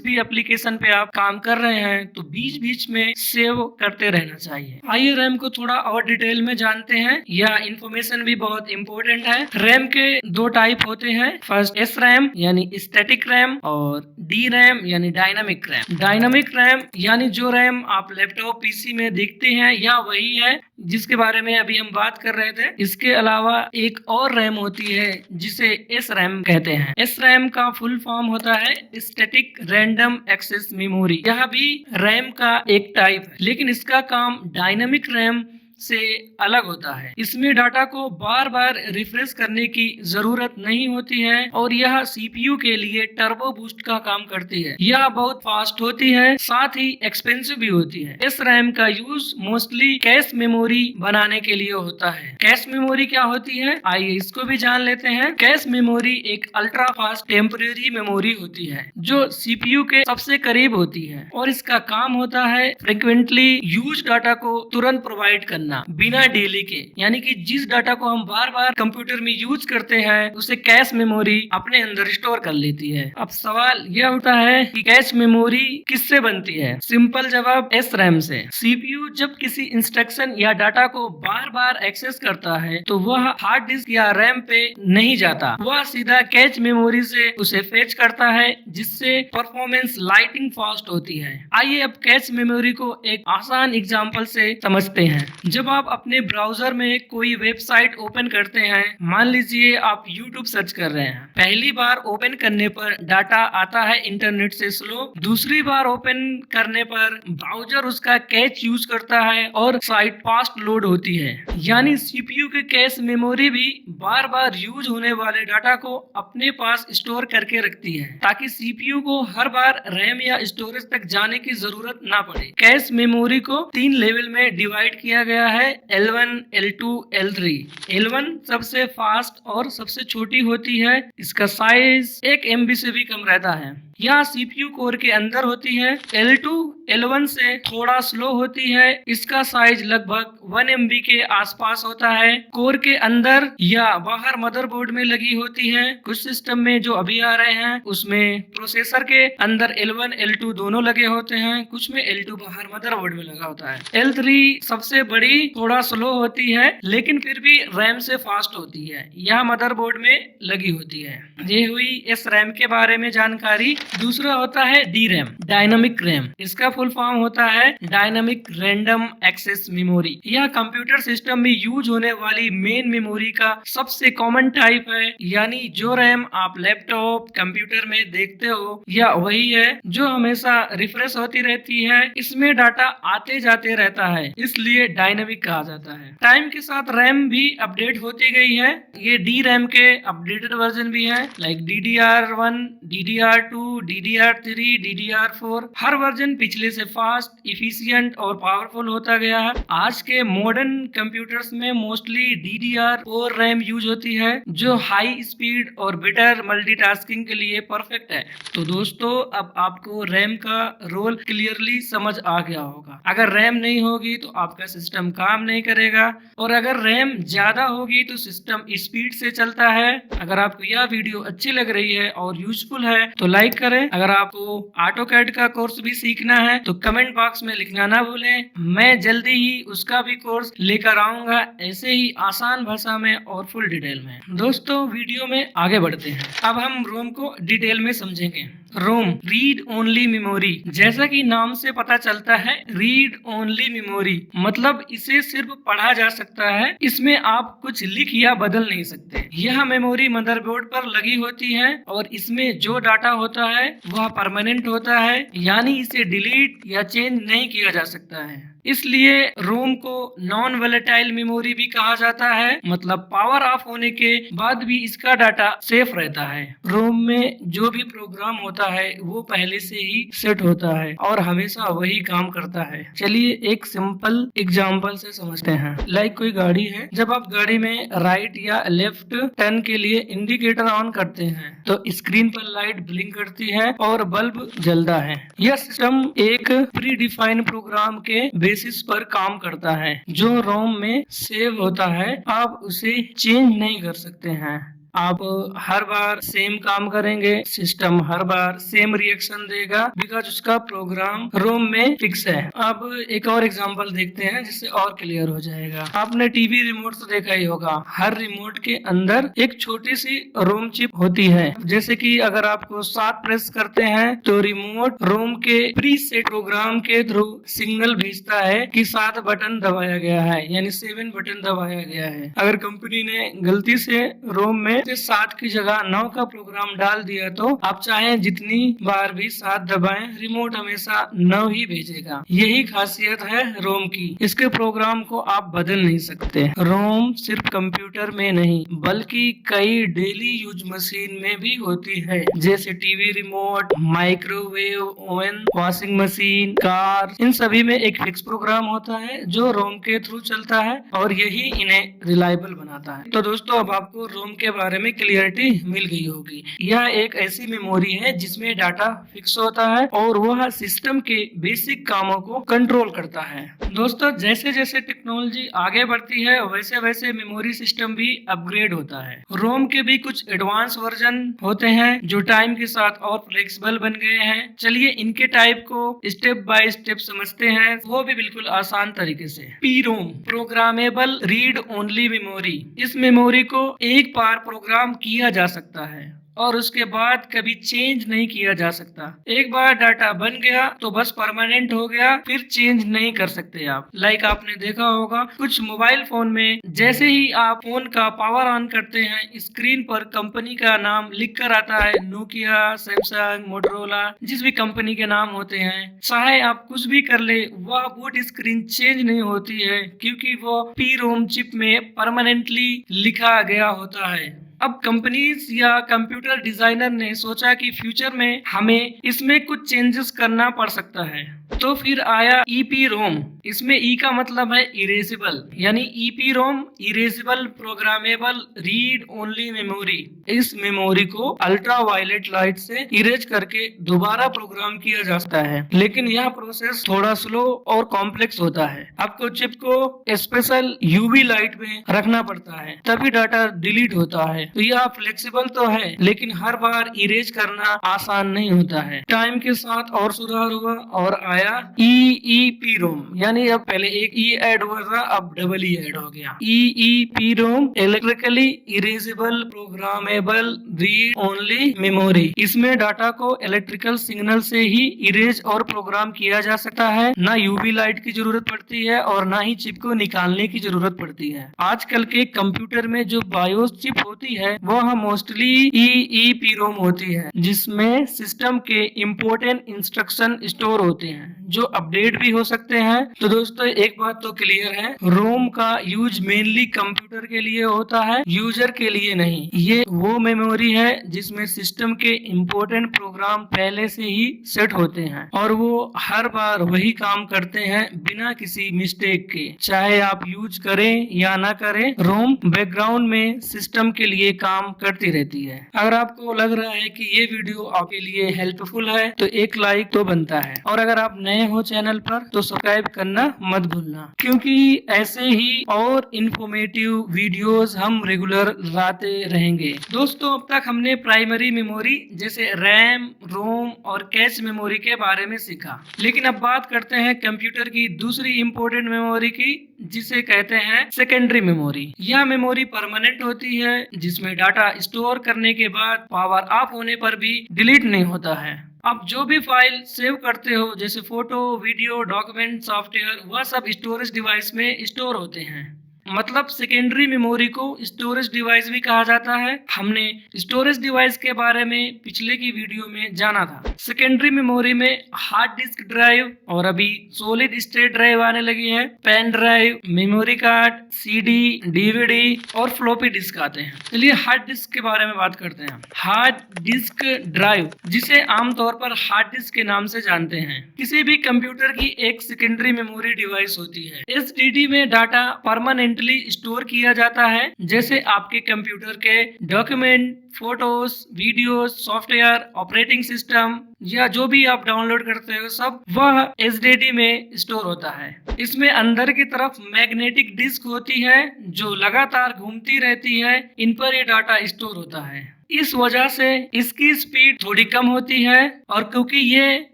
भी एप्लीकेशन पे आप काम कर रहे हैं, तो बीच बीच में सेव करते रहना चाहिए। आइए रैम को थोड़ा और डिटेल में जानते हैं। यह इंफॉर्मेशन भी बहुत इंपॉर्टेंट है। रैम के दो टाइप होते हैं। फर्स्ट एस रैम यानी स्टैटिक रैम और डी रैम यानी डायनामिक रैम। डायनामिक रैम यानी जो रैम आप लैपटॉप पीसी में देखते हैं या वही है जिसके बारे में अभी हम बात कर रहे थे। इसके अलावा एक और रैम होती है जिसे एस रैम कहते हैं। एस रैम का फुल फॉर्म होता है स्टैटिक रैंडम एक्सेस मेमोरी। यह भी रैम का एक टाइप है, लेकिन इसका काम डायनामिक रैम से अलग होता है। इसमें डाटा को बार बार रिफ्रेश करने की जरूरत नहीं होती है और यह सीपीयू के लिए टर्बो बूस्ट का काम करती है। यह बहुत फास्ट होती है, साथ ही एक्सपेंसिव भी होती है। इस रैम का यूज मोस्टली कैश मेमोरी बनाने के लिए होता है। कैश मेमोरी क्या होती है, आइए इसको भी जान लेते हैं। कैश मेमोरी एक अल्ट्रा फास्ट टेम्परेरी मेमोरी होती है जो सीपीयू के सबसे करीब होती है और इसका काम होता है फ्रिक्वेंटली यूज डाटा को तुरंत प्रोवाइड करना बिना डिले के। यानी कि जिस डाटा को हम बार बार कंप्यूटर में यूज करते हैं उसे कैश मेमोरी अपने अंदर स्टोर कर लेती है। अब सवाल यह उठता है कि कैश मेमोरी किससे बनती है। सिंपल जवाब एस रैम से। सीपीयू जब किसी इंस्ट्रक्शन या डाटा को बार बार एक्सेस करता है तो वह हार्ड डिस्क या रैम पे नहीं जाता, वह सीधा कैश मेमोरी से उसे फेच करता है, जिससे परफॉर्मेंस लाइटिंग फास्ट होती है। आइए अब कैश मेमोरी को एक आसान एग्जांपल से समझते हैं। जब आप अपने ब्राउजर में कोई वेबसाइट ओपन करते हैं, मान लीजिए आप YouTube सर्च कर रहे हैं, पहली बार ओपन करने पर डाटा आता है इंटरनेट से स्लो, दूसरी बार ओपन करने पर ब्राउजर उसका कैश यूज करता है और साइट फास्ट लोड होती है। यानी सीपीयू के कैश मेमोरी भी बार बार यूज होने वाले डाटा को अपने पास स्टोर करके रखती है ताकि सीपीयू को हर बार रैम या स्टोरेज तक जाने की जरूरत ना पड़े। कैश मेमोरी को 3 लेवल में डिवाइड किया गया है, L1, L2, L3। L1 सबसे फास्ट और सबसे छोटी होती है, इसका साइज 1 MB से भी कम रहता है। यह सीपीयू कोर के अंदर होती है। L2 L1 से थोड़ा स्लो होती है, इसका साइज लगभग 1 MB के आसपास होता है। कोर के अंदर या बाहर मदरबोर्ड में लगी होती है। कुछ सिस्टम में जो अभी आ रहे हैं उसमें प्रोसेसर के अंदर L1 L2 दोनों लगे होते हैं, कुछ में L2 बाहर मदरबोर्ड में लगा होता है। L3 सबसे बड़ी, थोड़ा स्लो होती है लेकिन फिर भी रैम से फास्ट होती है, यह मदरबोर्ड में लगी होती है। ये हुई इस रैम के बारे में जानकारी। दूसरा होता है डी रैम, डायनामिक रैम। इसका फुल फॉर्म होता है डायनामिक रैंडम एक्सेस मेमोरी। यह कंप्यूटर सिस्टम में यूज होने वाली मेन मेमोरी का सबसे कॉमन टाइप है। यानी जो रैम आप लैपटॉप कंप्यूटर में देखते हो यह वही है जो हमेशा रिफ्रेश होती रहती है। इसमें डाटा आते जाते रहता है, इसलिए डायनामिक कहा जाता है। टाइम के साथ रैम भी अपडेट होती गई है। ये डी रैम के अपडेटेड वर्जन भी है, like DDR1, DDR2, DDR3, DDR4। हर वर्जन पिछले से फास्ट, इफिशिएंट और पावरफुल होता गया है। आज के मॉडर्न कंप्यूटर्स में मोस्टली DDR4 रैम यूज होती है जो हाई स्पीड और बेटर मल्टीटास्किंग के लिए परफेक्ट है। तो दोस्तों अब आपको रैम का रोल क्लियरली समझ आ गया होगा। अगर रैम नहीं होगी तो आपका सिस्टम काम नहीं करेगा और अगर रैम ज्यादा होगी तो सिस्टम स्पीड से चलता है। अगर आपको यह वीडियो अच्छी लग रही है और यूजफुल है तो लाइक करें। अगर आपको AutoCAD का कोर्स भी सीखना है तो कमेंट बॉक्स में लिखना ना भूलें, मैं जल्दी ही उसका भी कोर्स लेकर आऊंगा, ऐसे ही आसान भाषा में और फुल डिटेल में। दोस्तों वीडियो में आगे बढ़ते हैं। अब हम रोम को डिटेल में समझेंगे। रोम रीड ओनली मेमोरी, जैसा कि नाम से पता चलता है रीड ओनली मेमोरी मतलब इसे सिर्फ पढ़ा जा सकता है, इसमें आप कुछ लिख या बदल नहीं सकते। यह मेमोरी मदरबोर्ड पर लगी होती है और इसमें जो डाटा होता है वह परमानेंट होता है, यानी इसे डिलीट या चेंज नहीं किया जा सकता है। इसलिए रोम को नॉन वोलेटाइल मेमोरी भी कहा जाता है, मतलब पावर ऑफ होने के बाद भी इसका डाटा सेफ रहता है। रोम में जो भी प्रोग्राम होता है वो पहले से ही सेट होता है और हमेशा वही काम करता है। चलिए एक सिंपल एग्जांपल से समझते हैं। लाइक कोई गाड़ी है, जब आप गाड़ी में राइट या लेफ्ट टर्न के लिए इंडिकेटर ऑन करते हैं तो स्क्रीन पर लाइट ब्लिंक करती है और बल्ब जलता है। यह सिस्टम एक प्री डिफाइंड प्रोग्राम के बेसिस पर काम करता है जो रोम में सेव होता है। आप उसे चेंज नहीं कर सकते हैं। आप हर बार सेम काम करेंगे, सिस्टम हर बार सेम रिएक्शन देगा बिकॉज उसका प्रोग्राम रोम में फिक्स है। अब एक और एग्जांपल देखते हैं जिससे और क्लियर हो जाएगा। आपने टीवी रिमोट तो देखा ही होगा, हर रिमोट के अंदर एक छोटी सी रोम चिप होती है। जैसे कि अगर आपको 7 प्रेस करते हैं तो रिमोट रोम के प्री सेट प्रोग्राम के थ्रू सिग्नल भेजता है कि 7 बटन दबाया गया है, यानी 7 बटन दबाया गया है। अगर कंपनी ने गलती से रोम में 7 की जगह 9 का प्रोग्राम डाल दिया तो आप चाहे जितनी बार भी 7 दबाएं, रिमोट हमेशा 9 ही भेजेगा। यही खासियत है रोम की, इसके प्रोग्राम को आप बदल नहीं सकते। रोम सिर्फ कंप्यूटर में नहीं बल्कि कई डेली यूज मशीन में भी होती है, जैसे TV remote, microwave oven, washing machine, car, इन सभी में एक फिक्स प्रोग्राम होता है जो रोम के थ्रू चलता है और यही इन्हें रिलायबल बनाता है। तो दोस्तों अब आपको रोम के बारे में क्लियरिटी मिल गई होगी। यह एक ऐसी मेमोरी है जिसमें डाटा फिक्स होता है और वह सिस्टम के बेसिक कामों को कंट्रोल करता है। दोस्तों जैसे जैसे टेक्नोलॉजी आगे बढ़ती है वैसे वैसे मेमोरी सिस्टम भी अपग्रेड होता है। रोम के भी कुछ एडवांस वर्जन होते हैं जो टाइम के साथ और फ्लेक्सिबल बन गए हैं। चलिए इनके टाइप को स्टेप बाय स्टेप समझते हैं, वो भी बिल्कुल आसान तरीके से। P ROM programmable read only memory, इस मेमोरी को एक बार प्रोग्राम किया जा सकता है और उसके बाद कभी चेंज नहीं किया जा सकता। एक बार डाटा बन गया तो बस परमानेंट हो गया, फिर चेंज नहीं कर सकते आप। लाइक आपने देखा होगा कुछ मोबाइल फोन में जैसे ही आप फोन का पावर ऑन करते हैं स्क्रीन पर कंपनी का नाम लिख कर आता है, नोकिया, सैमसंग, मोटरोला, जिस भी कंपनी के नाम होते हैं। चाहे आप कुछ भी कर ले वह बूट स्क्रीन चेंज नहीं होती है क्योंकि वो पी रोम चिप में परमानेंटली लिखा गया होता है। अब कंपनीज या कंप्यूटर डिजाइनर ने सोचा कि फ्यूचर में हमें इसमें कुछ चेंजेस करना पड़ सकता है, तो फिर आया ईपी रोम। इसमें ई का मतलब है इरेजेबल, यानी EPROM erasable programmable read only memory. इस मेमोरी को अल्ट्रा वायलेट लाइट से इरेज करके दोबारा प्रोग्राम किया जा सकता है, लेकिन यह प्रोसेस थोड़ा स्लो और कॉम्प्लेक्स होता है। आपको चिप को स्पेशल यूवी लाइट में रखना पड़ता है तभी डाटा डिलीट होता है। तो यह फ्लेक्सिबल तो है लेकिन हर बार इरेज करना आसान नहीं होता है। टाइम के साथ और सुधार हुआ और आया ईईपी रोम, यानी अब पहले एक ई ऐड हुआ था अब डबल ई ऐड हो गया। EEPROM electrically erasable programmable read only memory. इसमें डाटा को इलेक्ट्रिकल सिग्नल से ही इरेज और प्रोग्राम किया जा सकता है, ना यूवी लाइट की जरूरत पड़ती है और ना ही चिप को निकालने की जरूरत पड़ती है। आजकल के कंप्यूटर में जो बायोस चिप होती है वह मोस्टली ईईपी रोम होती है जिसमें सिस्टम के इम्पोर्टेंट इंस्ट्रक्शन स्टोर होते हैं जो अपडेट भी हो सकते हैं। तो दोस्तों एक बात तो क्लियर है, रोम का यूज मेनली कंप्यूटर के लिए होता है, यूजर के लिए नहीं। ये वो मेमोरी है जिसमें सिस्टम के इम्पोर्टेंट प्रोग्राम पहले से ही सेट होते हैं और वो हर बार वही काम करते हैं बिना किसी मिस्टेक के। चाहे आप यूज करें या ना करें, रोम बैकग्राउंड में सिस्टम के लिए लिए काम करती रहती है। अगर आपको लग रहा है कि ये वीडियो आपके लिए हेल्पफुल है तो एक लाइक तो बनता है, और अगर आप नए हो चैनल पर तो सब्सक्राइब करना मत भूलना, क्योंकि ऐसे ही और इंफॉर्मेटिव वीडियोस हम रेगुलर लाते रहेंगे। दोस्तों, अब तक हमने प्राइमरी मेमोरी जैसे रैम, रोम और कैश मेमोरी के बारे में सीखा, लेकिन अब बात करते हैं कंप्यूटर की दूसरी इंपॉर्टेंट मेमोरी की, जिसे कहते हैं सेकेंडरी मेमोरी। यह मेमोरी परमानेंट होती है, जिसमें डाटा स्टोर करने के बाद पावर ऑफ होने पर भी डिलीट नहीं होता है। आप जो भी फाइल सेव करते हो जैसे फोटो, वीडियो, डॉक्यूमेंट, सॉफ्टवेयर, वह सब स्टोरेज डिवाइस में स्टोर होते हैं। मतलब सेकेंडरी मेमोरी को स्टोरेज डिवाइस भी कहा जाता है। हमने स्टोरेज डिवाइस के बारे में पिछले की वीडियो में जाना था। सेकेंडरी मेमोरी में हार्ड डिस्क ड्राइव और अभी सॉलिड स्टेट ड्राइव आने लगी है, pen drive, memory card, CD, DVD और फ्लॉपी डिस्क आते हैं। चलिए हार्ड डिस्क के बारे में बात करते हैं। हार्ड डिस्क ड्राइव, जिसे आमतौर पर हार्ड डिस्क के नाम से जानते हैं, किसी भी कंप्यूटर की एक सेकेंडरी मेमोरी डिवाइस होती है। एसडीडी में डाटा परमानेंटली स्टोर किया जाता है, जैसे आपके कंप्यूटर के document, photos, videos, software, operating system या जो भी आप डाउनलोड करते हो सब वह एसडीडी में स्टोर होता है। इसमें अंदर की तरफ मैग्नेटिक डिस्क होती है जो लगातार घूमती रहती है, इन पर ये डाटा स्टोर होता है। इस वजह से इसकी स्पीड थोड़ी कम होती है, और क्योंकि ये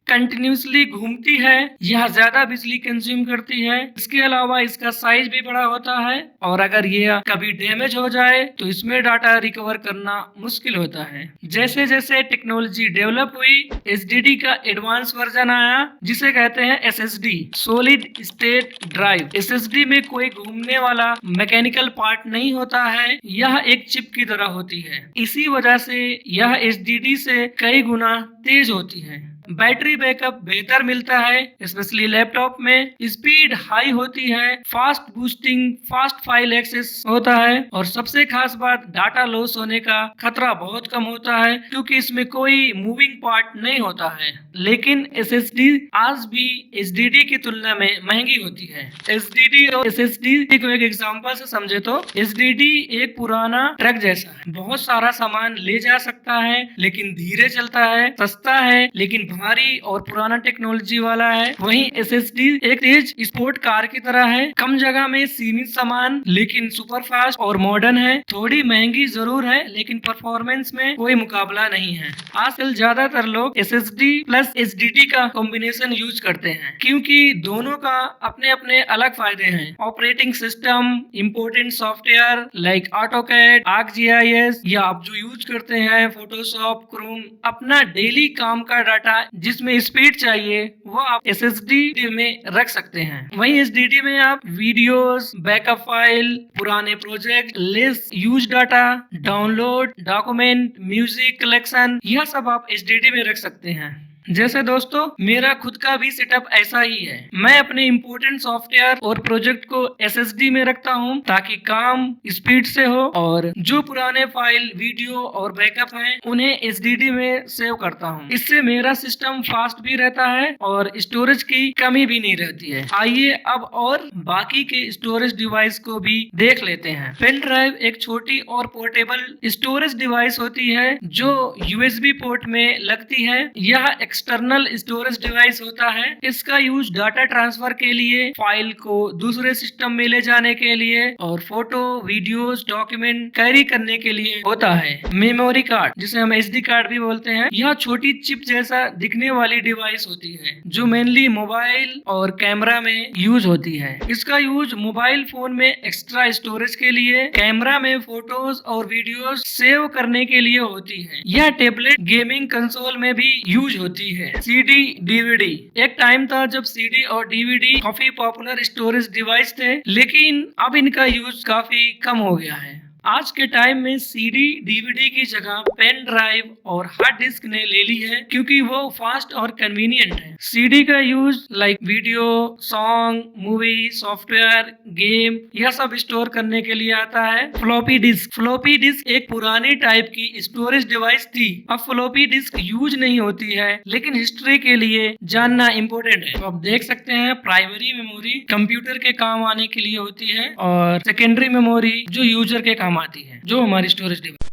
कंटिन्यूसली घूमती है यह ज्यादा बिजली कंज्यूम करती है। इसके अलावा इसका साइज भी बड़ा होता है, और अगर ये कभी डैमेज हो जाए तो इसमें डाटा रिकवर करना मुश्किल होता है। जैसे जैसे टेक्नोलॉजी डेवलप हुई, एसडीडी का एडवांस वर्जन आया जिसे कहते हैं SSD, solid state drive. SSD में कोई घूमने वाला मैकेनिकल पार्ट नहीं होता है, यह एक चिप की तरह होती है। इसी वजह से यह एसडीडी से कई गुना तेज होती है। बैटरी बैकअप बेहतर मिलता है, स्पेशली लैपटॉप में। स्पीड हाई होती है, fast boosting, fast file access होता है, और सबसे खास बात डाटा लॉस होने का खतरा बहुत कम होता है, क्योंकि इसमें कोई मूविंग पार्ट नहीं होता है। लेकिन एसएसडी आज भी एसडीडी की तुलना में महंगी होती है। एसडीडी और एसएसडी को एक एग्जांपल से समझे तो एसडीडी एक पुराना ट्रक जैसा है, बहुत सारा सामान ले जा सकता है लेकिन धीरे चलता है, सस्ता है लेकिन भारी और पुराना टेक्नोलॉजी वाला है। वहीं एसएसडी एक तेज स्पोर्ट कार की तरह है, कम जगह में सीमित सामान लेकिन सुपर फास्ट और मॉडर्न है। थोड़ी महंगी जरूर है लेकिन परफॉर्मेंस में कोई मुकाबला नहीं है। आजकल ज्यादातर लोग एसएसडी प्लस एसडीडी का कॉम्बिनेशन यूज करते हैं, क्योंकि दोनों का अपने अपने अलग फायदे हैं। Operating system, important software like AutoCAD, ArcGIS, या आप जो यूज करते हैं फोटोशॉप, क्रोम, अपना डेली काम का डाटा जिसमें स्पीड चाहिए वो आप एसएसडी में रख सकते हैं। वहीं एसडीडी में आप वीडियोस, बैकअप फाइल, पुराने project, less use data, download, document, music collection, यह सब आप एसडीडी में रख सकते हैं। जैसे दोस्तों मेरा खुद का भी सेटअप ऐसा ही है। मैं अपने इम्पोर्टेंट सॉफ्टवेयर और प्रोजेक्ट को एसएसडी में रखता हूं ताकि काम स्पीड से हो, और जो पुराने फाइल, वीडियो और बैकअप हैं उन्हें एसडीडी में सेव करता हूं। इससे मेरा सिस्टम फास्ट भी रहता है और स्टोरेज की कमी भी नहीं रहती है। आइए अब और बाकी के स्टोरेज डिवाइस को भी देख लेते हैं। पेन ड्राइव एक छोटी और पोर्टेबल स्टोरेज डिवाइस होती है जो यूएसबी पोर्ट में लगती है। यह एक्सटर्नल स्टोरेज डिवाइस होता है। इसका यूज डाटा ट्रांसफर के लिए, फाइल को दूसरे सिस्टम में ले जाने के लिए, और फोटो, वीडियोस, डॉक्यूमेंट कैरी करने के लिए होता है। मेमोरी कार्ड, जिसे हम एसडी कार्ड भी बोलते हैं, यह छोटी चिप जैसा दिखने वाली डिवाइस होती है जो मेनली मोबाइल और कैमरा में यूज होती है। इसका यूज मोबाइल फोन में एक्स्ट्रा स्टोरेज के लिए, कैमरा में फोटोज और वीडियोस सेव करने के लिए होती है। यह टेबलेट, गेमिंग कंसोल में भी यूज होती है। सीडी, डीवीडी, एक टाइम था जब सीडी और डीवीडी काफी पॉपुलर स्टोरेज डिवाइस थे, लेकिन अब इनका यूज काफी कम हो गया है। आज के टाइम में सीडी, डीवीडी की जगह पेन ड्राइव और हार्ड डिस्क ने ले ली है, क्योंकि वो फास्ट और कन्वीनियंट है। सीडी का use like video, song, movie, software, game, यह सब स्टोर करने के लिए आता है। फ्लॉपी डिस्क एक पुरानी टाइप की स्टोरेज डिवाइस थी। अब फ्लॉपी डिस्क यूज नहीं होती है, लेकिन हिस्ट्री के लिए जानना इम्पोर्टेंट है। तो आप देख सकते हैं प्राइमरी मेमोरी कंप्यूटर के काम आने के लिए होती है, और सेकेंडरी मेमोरी जो यूजर के काम काम आती है, जो हमारी स्टोरेज डिवाइस।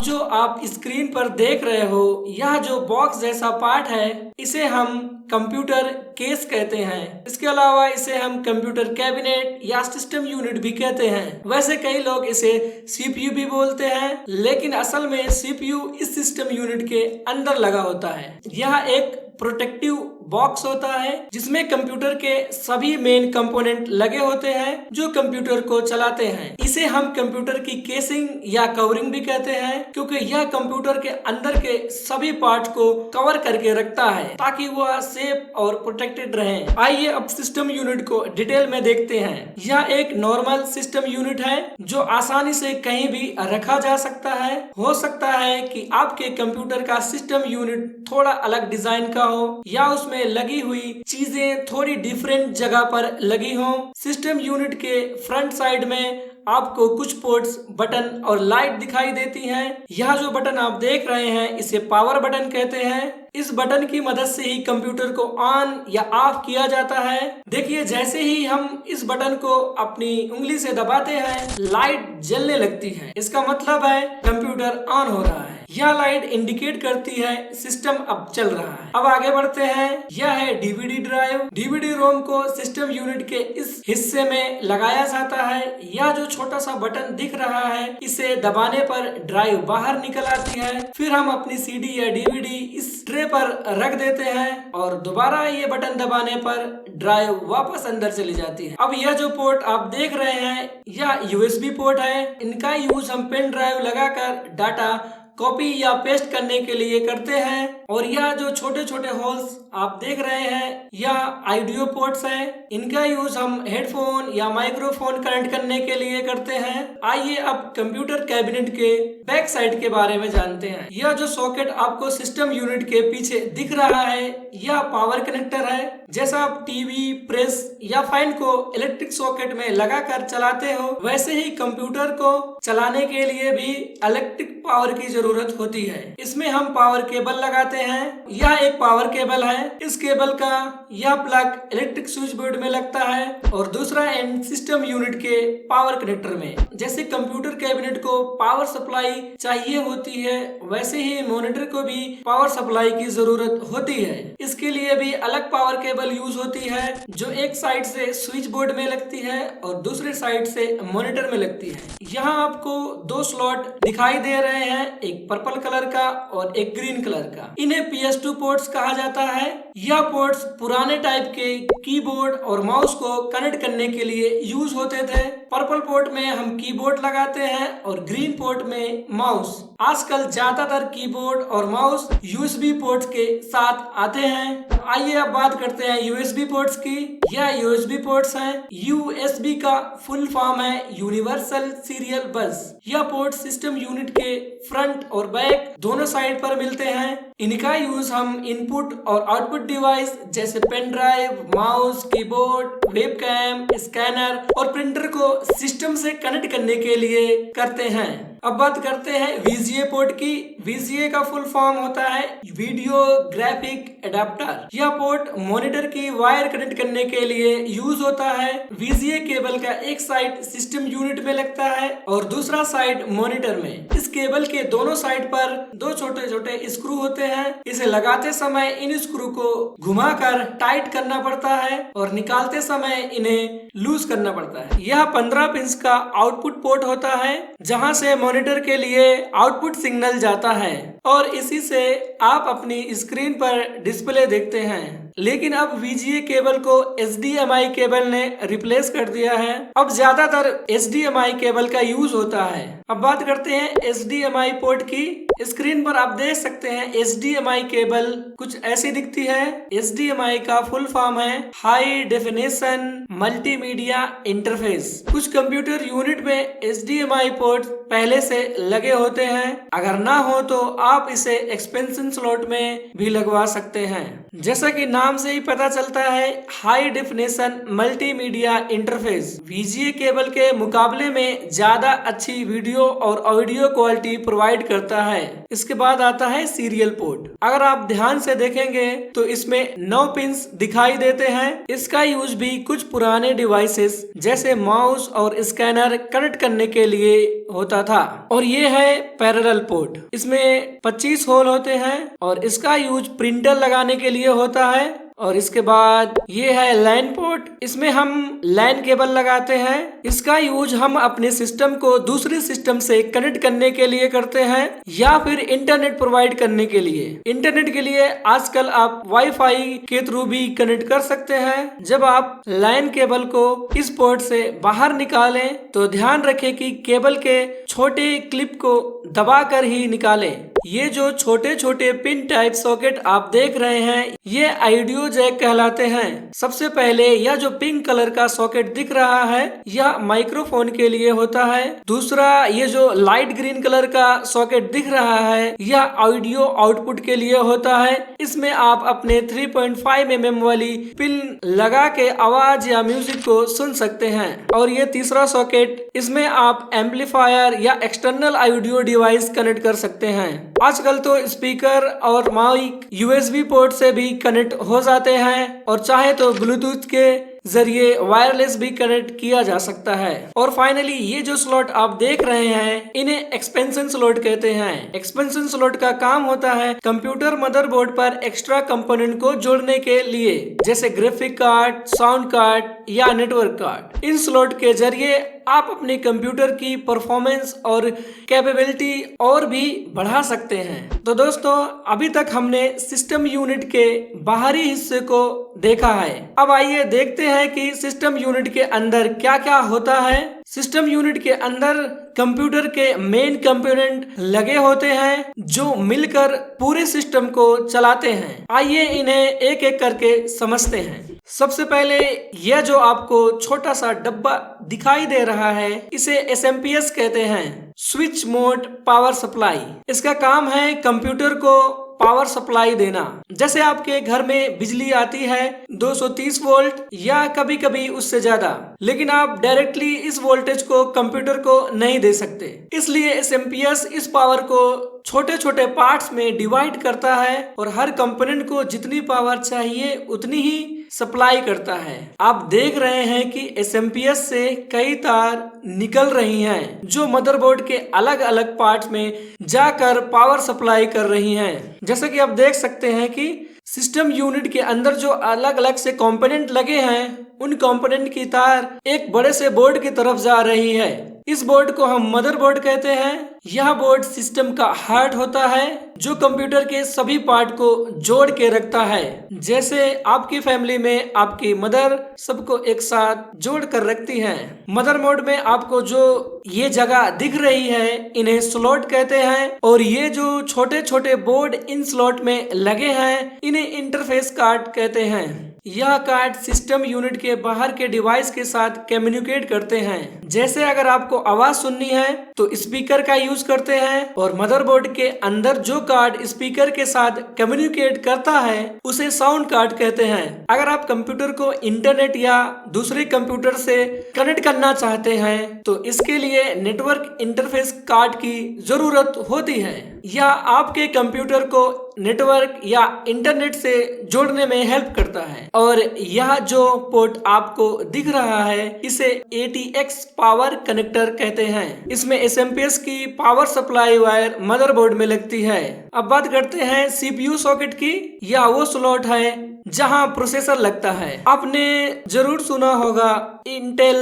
जो आप स्क्रीन पर देख रहे हो, यह जो बॉक्स जैसा पार्ट है, इसे हम कंप्यूटर केस कहते हैं। इसके अलावा इसे हम कंप्यूटर कैबिनेट या सिस्टम यूनिट भी कहते हैं। वैसे कई लोग इसे सीपीयू भी बोलते हैं, लेकिन असल में सीपीयू इस सिस्टम यूनिट के अंदर लगा होता है। यह एक प्रोटेक्टिव बॉक्स होता है जिसमें कंप्यूटर के सभी मेन कंपोनेंट लगे होते हैं जो कंप्यूटर को चलाते हैं। इसे हम कंप्यूटर की केसिंग या कवरिंग भी कहते हैं, क्योंकि यह कंप्यूटर के अंदर के सभी पार्ट को कवर करके रखता है ताकि वह सेफ और प्रोटेक्टेड रहे। आइए अब सिस्टम यूनिट को डिटेल में देखते हैं। यह एक नॉर्मल सिस्टम यूनिट है जो आसानी से कहीं भी रखा जा सकता है। हो सकता है कि आपके कंप्यूटर का सिस्टम यूनिट थोड़ा अलग डिजाइन का हो या उसमें लगी हुई चीजें थोड़ी डिफरेंट जगह पर लगी हो। सिस्टम यूनिट के फ्रंट साइड में आपको कुछ पोर्ट्स, बटन और लाइट दिखाई देती हैं। यह जो बटन आप देख रहे हैं इसे पावर बटन कहते हैं। इस बटन की मदद से ही कंप्यूटर को ऑन या ऑफ किया जाता है। देखिए, जैसे ही हम इस बटन को अपनी उंगली से दबाते हैं, लाइट जलने लगती है। इसका मतलब है कंप्यूटर ऑन हो रहा है। यह लाइट इंडिकेट करती है सिस्टम अब चल रहा है। अब आगे बढ़ते हैं। यह है डीवीडी ड्राइव। डीवीडी रोम को सिस्टम यूनिट के इस हिस्से में लगाया जाता है। यह जो छोटा सा बटन दिख रहा है, इसे दबाने पर ड्राइव बाहर निकल आती है। फिर हम अपनी सीडी या डीवीडी इस ट्रे पर रख देते हैं और दोबारा ये बटन दबाने पर ड्राइव वापस अंदर चली जाती है। अब यह जो पोर्ट आप देख रहे हैं, यह यूएसबी पोर्ट है। इनका यूज हम पेन ड्राइव लगाकर डाटा कॉपी या पेस्ट करने के लिए करते हैं। और यह जो छोटे छोटे होल्स आप देख रहे हैं, यह ऑडियो पोर्ट्स हैं। इनका यूज हम हेडफोन या माइक्रोफोन कनेक्ट करने के लिए करते हैं। आइए अब कंप्यूटर कैबिनेट के बैक साइड के बारे में जानते हैं। यह जो सॉकेट आपको सिस्टम यूनिट के पीछे दिख रहा है, यह पावर कनेक्टर है। जैसा आप टीवी, प्रेस या फैन को इलेक्ट्रिक सॉकेट में लगाकर चलाते हो, वैसे ही कंप्यूटर को चलाने के लिए भी इलेक्ट्रिक पावर की जरूरत होती है। इसमें हम पावर केबल लगाते हैं। यह एक पावर केबल है। इस केबल का यह प्लग इलेक्ट्रिक स्विच बोर्ड में लगता है और दूसरा एंड सिस्टम यूनिट के पावर कनेक्टर में। जैसे कंप्यूटर कैबिनेट को पावर सप्लाई चाहिए होती है, वैसे ही मॉनिटर को भी पावर सप्लाई की जरूरत होती है। इसके लिए भी अलग पावर केबल यूज होती है, जो एक साइड से स्विच बोर्ड में लगती है और दूसरे साइड से मॉनिटर में लगती है। यहाँ आपको दो स्लॉट दिखाई दे रहे हैं, एक पर्पल कलर का और एक ग्रीन कलर का। इन्हें PS2 पोर्ट्स कहा जाता है। यह पोर्ट्स पुराने टाइप के कीबोर्ड और माउस को कनेक्ट करने के लिए यूज होते थे। पर्पल पोर्ट में हम कीबोर्ड लगाते हैं और ग्रीन पोर्ट में माउस। आजकल ज्यादातर कीबोर्ड और माउस USB पोर्ट्स के साथ आते हैं। आइए अब बात करते हैं USB पोर्ट्स की। यह USB पोर्ट्स हैं। USB का फुल फॉर्म है यूनिवर्सल सीरियल बस। यह पोर्ट सिस्टम यूनिट के फ्रंट और बैक दोनों साइड पर मिलते हैं। इनका यूज हम इनपुट और आउटपुट डिवाइस जैसे pen drive, mouse, keyboard, webcam, scanner और प्रिंटर को सिस्टम से कनेक्ट करने के लिए करते हैं। अब बात करते हैं VGA पोर्ट की। VGA का फुल फॉर्म होता है वीडियो ग्राफिक एडाप्टर। यह पोर्ट मॉनिटर की वायर कनेक्ट करने के लिए यूज होता है। VGA केबल का एक साइड सिस्टम यूनिट में लगता है और दूसरा साइड मॉनिटर में। इस केबल के दोनों साइड पर दो छोटे छोटे स्क्रू होते हैं। इसे लगाते समय इन स्क्रू को घुमाकर टाइट करना पड़ता है और निकालते समय इन्हें लूज करना पड़ता है। यह 15 पिन का आउटपुट पोर्ट होता है, जहां से मॉनिटर के लिए आउटपुट सिग्नल जाता है और इसी से आप अपनी स्क्रीन पर डिस्प्ले देखते हैं। लेकिन अब VGA केबल को HDMI केबल ने रिप्लेस कर दिया है। अब ज्यादातर HDMI केबल का यूज होता है। अब बात करते हैं HDMI पोर्ट की। स्क्रीन पर आप देख सकते हैं HDMI केबल कुछ ऐसी दिखती है। HDMI का फुल फॉर्म है हाई डेफिनेशन मल्टीमीडिया इंटरफेस। कुछ कंप्यूटर यूनिट में HDMI पोर्ट पहले से लगे होते हैं। अगर ना हो तो आप इसे एक्सपेंशन स्लॉट में भी लगवा सकते हैं। जैसा कि नाम से ही पता चलता है, high definition multimedia interface VGA cable के मुकाबले में ज्यादा अच्छी वीडियो और ऑडियो क्वालिटी प्रोवाइड करता है। इसके बाद आता है सीरियल पोर्ट। अगर आप ध्यान से देखेंगे तो इसमें 9 पिंस दिखाई देते हैं। इसका यूज भी कुछ पुराने डिवाइसेस जैसे माउस और स्कैनर कनेक्ट करने के लिए होता था। और ये है पैरेलल पोर्ट। इसमें 25 होल होते हैं और इसका यूज प्रिंटर लगाने के लिए होता है। और इसके बाद ये है लैन पोर्ट। इसमें हम लैन केबल लगाते हैं। इसका यूज हम अपने सिस्टम को दूसरे सिस्टम से कनेक्ट करने के लिए करते हैं या फिर इंटरनेट प्रोवाइड करने के लिए। इंटरनेट के लिए आजकल आप वाईफाई के थ्रू भी कनेक्ट कर सकते हैं। जब आप लैन केबल को इस पोर्ट से बाहर निकालें तो ध्यान रखें कि केबल के छोटे क्लिप को दबाकर ही निकालें। ये जो छोटे छोटे पिन टाइप सॉकेट आप देख रहे हैं ये ऑडियो जैक कहलाते हैं। सबसे पहले यह जो पिंक कलर का सॉकेट दिख रहा है यह माइक्रोफोन के लिए होता है। दूसरा ये जो लाइट ग्रीन कलर का सॉकेट दिख रहा है यह ऑडियो आउटपुट के लिए होता है। इसमें आप अपने 3.5 mm वाली पिन लगा के आवाज या म्यूजिक को सुन सकते हैं। और ये तीसरा सॉकेट इसमें आप एम्पलीफायर या एक्सटर्नल ऑडियो डिवाइस कनेक्ट कर सकते हैं। आजकल तो स्पीकर और माइक USB पोर्ट से भी कनेक्ट हो जाते हैं और चाहे तो ब्लूटूथ के जरिए वायरलेस भी कनेक्ट किया जा सकता है। और फाइनली ये जो स्लॉट आप देख रहे हैं इन्हें एक्सपेंशन स्लॉट कहते हैं। एक्सपेंशन स्लॉट का काम होता है कंप्यूटर मदरबोर्ड पर एक्स्ट्रा कंपोनेंट को जोड़ने के लिए, जैसे ग्राफिक कार्ड, साउंड कार्ड या नेटवर्क कार्ड। इन स्लॉट के जरिए आप अपने कंप्यूटर की परफॉर्मेंस और कैपेबिलिटी और भी बढ़ा सकते हैं। तो दोस्तों अभी तक हमने सिस्टम यूनिट के बाहरी हिस्से को देखा है। अब आइए देखते हैं कि सिस्टम यूनिट के अंदर क्या क्या होता है। सिस्टम यूनिट के अंदर कंप्यूटर के मेन कंपोनेंट लगे होते हैं जो मिलकर पूरे सिस्टम को चलाते हैं। आइए इन्हें एक एक करके समझते हैं। सबसे पहले यह जो आपको छोटा सा डब्बा दिखाई दे रहा है इसे SMPS कहते हैं, स्विच मोड पावर सप्लाई। इसका काम है कंप्यूटर को पावर सप्लाई देना। जैसे आपके घर में बिजली आती है 230 वोल्ट या कभी कभी उससे ज्यादा, लेकिन आप डायरेक्टली इस वोल्टेज को कंप्यूटर को नहीं दे सकते। इसलिए SMPS इस पावर को छोटे छोटे पार्ट्स में डिवाइड करता है और हर कंपोनेंट को जितनी पावर चाहिए उतनी ही सप्लाई करता है। आप देख रहे हैं कि SMPS से कई तार निकल रही हैं जो मदरबोर्ड के अलग अलग पार्ट्स में जाकर पावर सप्लाई कर रही हैं। जैसे कि आप देख सकते हैं कि सिस्टम यूनिट के अंदर जो अलग अलग से कंपोनेंट लगे हैं उन कंपोनेंट की तार एक बड़े से बोर्ड की तरफ जा रही है। इस बोर्ड को हम मदरबोर्ड कहते हैं। यह बोर्ड सिस्टम का हार्ट होता है जो कंप्यूटर के सभी पार्ट को जोड़ के रखता है। जैसे आपकी फैमिली में आपकी मदर सबको एक साथ जोड़ कर रखती है। मदर बोर्ड में आपको जो ये जगह दिख रही है इन्हें स्लॉट कहते हैं और ये जो छोटे छोटे बोर्ड इन स्लॉट में लगे हैं इन्हें इंटरफेस कार्ड कहते हैं। यह कार्ड सिस्टम यूनिट के बाहर के डिवाइस के साथ कम्युनिकेट करते हैं। जैसे अगर आपको आवाज सुननी है तो स्पीकर का यूज करते हैं और मदरबोर्ड के अंदर जो कार्ड स्पीकर के साथ कम्युनिकेट करता है उसे साउंड कार्ड कहते हैं। अगर आप कंप्यूटर को इंटरनेट या दूसरे कंप्यूटर से कनेक्ट करना चाहते हैं तो इसके लिए नेटवर्क इंटरफेस कार्ड की जरूरत होती है। यह आपके कंप्यूटर को नेटवर्क या इंटरनेट से जोड़ने में हेल्प करता है। और यह जो पोर्ट आपको दिख रहा है इसे ATX पावर कनेक्टर कहते हैं। इसमें SMPS की पावर सप्लाई वायर मदरबोर्ड में लगती है। अब बात करते हैं CPU सॉकेट की। यह वो स्लॉट है जहां प्रोसेसर लगता है। आपने जरूर सुना होगा इंटेल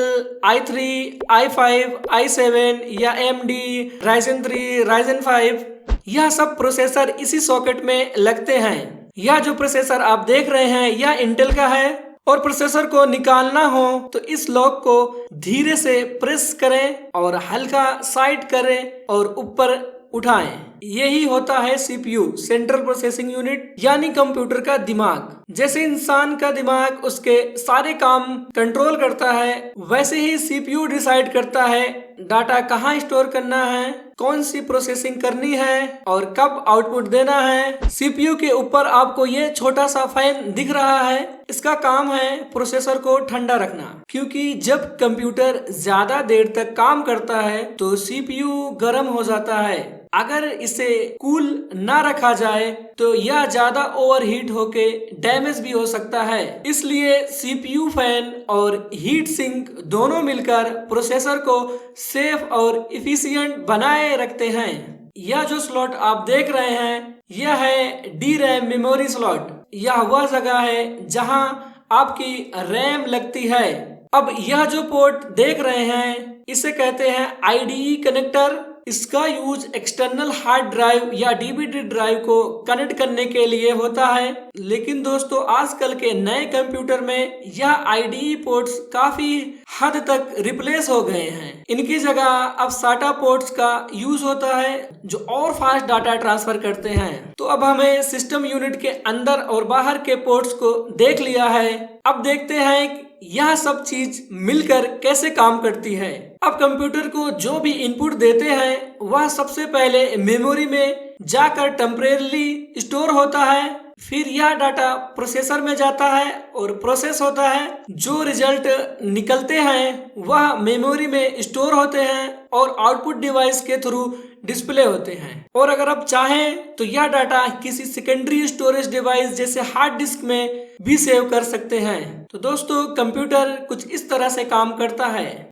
i3, i5, i7 या AMD, Ryzen 3, Ryzen 5, यह सब प्रोसेसर इसी सॉकेट में लगते हैं। यह जो प्रोसेसर आप देख रहे हैं यह इंटेल का है और प्रोसेसर को निकालना हो तो इस लॉक को धीरे से प्रेस करें और हल्का साइड करें और ऊपर उठाएं। यही होता है CPU, सेंट्रल प्रोसेसिंग यूनिट, यानी कंप्यूटर का दिमाग। जैसे इंसान का दिमाग उसके सारे काम कंट्रोल करता है वैसे ही CPU डिसाइड करता है डाटा कहाँ स्टोर करना है, कौन सी प्रोसेसिंग करनी है और कब आउटपुट देना है। CPU के ऊपर आपको ये छोटा सा फैन दिख रहा है, इसका काम है प्रोसेसर को ठंडा रखना, क्योंकि जब कंप्यूटर ज्यादा देर तक काम करता है तो CPU गर्म हो जाता है। अगर इसे कूल ना रखा जाए तो यह ज्यादा ओवरहीट होके डैमेज भी हो सकता है। इसलिए सीपीयू फैन और हीट सिंक दोनों मिलकर प्रोसेसर को सेफ और इफिशिएंट बनाए रखते हैं। यह जो स्लॉट आप देख रहे हैं यह है डी रैम मेमोरी स्लॉट। यह वह जगह है जहां आपकी रैम लगती है। अब यह जो पोर्ट देख रहे हैं इसे कहते हैं आईडीई कनेक्टर। इसका यूज एक्सटर्नल हार्ड ड्राइव या डीवीडी ड्राइव को कनेक्ट करने के लिए होता है। लेकिन दोस्तों आजकल के नए कंप्यूटर में यह आईडीई पोर्ट्स काफी हद तक रिप्लेस हो गए हैं। इनकी जगह अब साटा पोर्ट्स का यूज होता है जो और फास्ट डाटा ट्रांसफर करते हैं। तो अब हमें सिस्टम यूनिट के अंदर और बाहर के पोर्ट्स को देख लिया है। अब देखते हैं यह सब चीज मिलकर कैसे काम करती है। अब कंप्यूटर को जो भी इनपुट देते हैं वह सबसे पहले मेमोरी में जाकर टेम्परेरी स्टोर होता है। फिर यह डाटा प्रोसेसर में जाता है और प्रोसेस होता है। जो रिजल्ट निकलते हैं वह मेमोरी में स्टोर होते हैं और आउटपुट डिवाइस के थ्रू डिस्प्ले होते हैं। और अगर आप चाहें तो यह डाटा किसी सेकेंडरी स्टोरेज डिवाइस जैसे हार्ड डिस्क में भी सेव कर सकते हैं। तो दोस्तों कंप्यूटर कुछ इस तरह से काम करता है।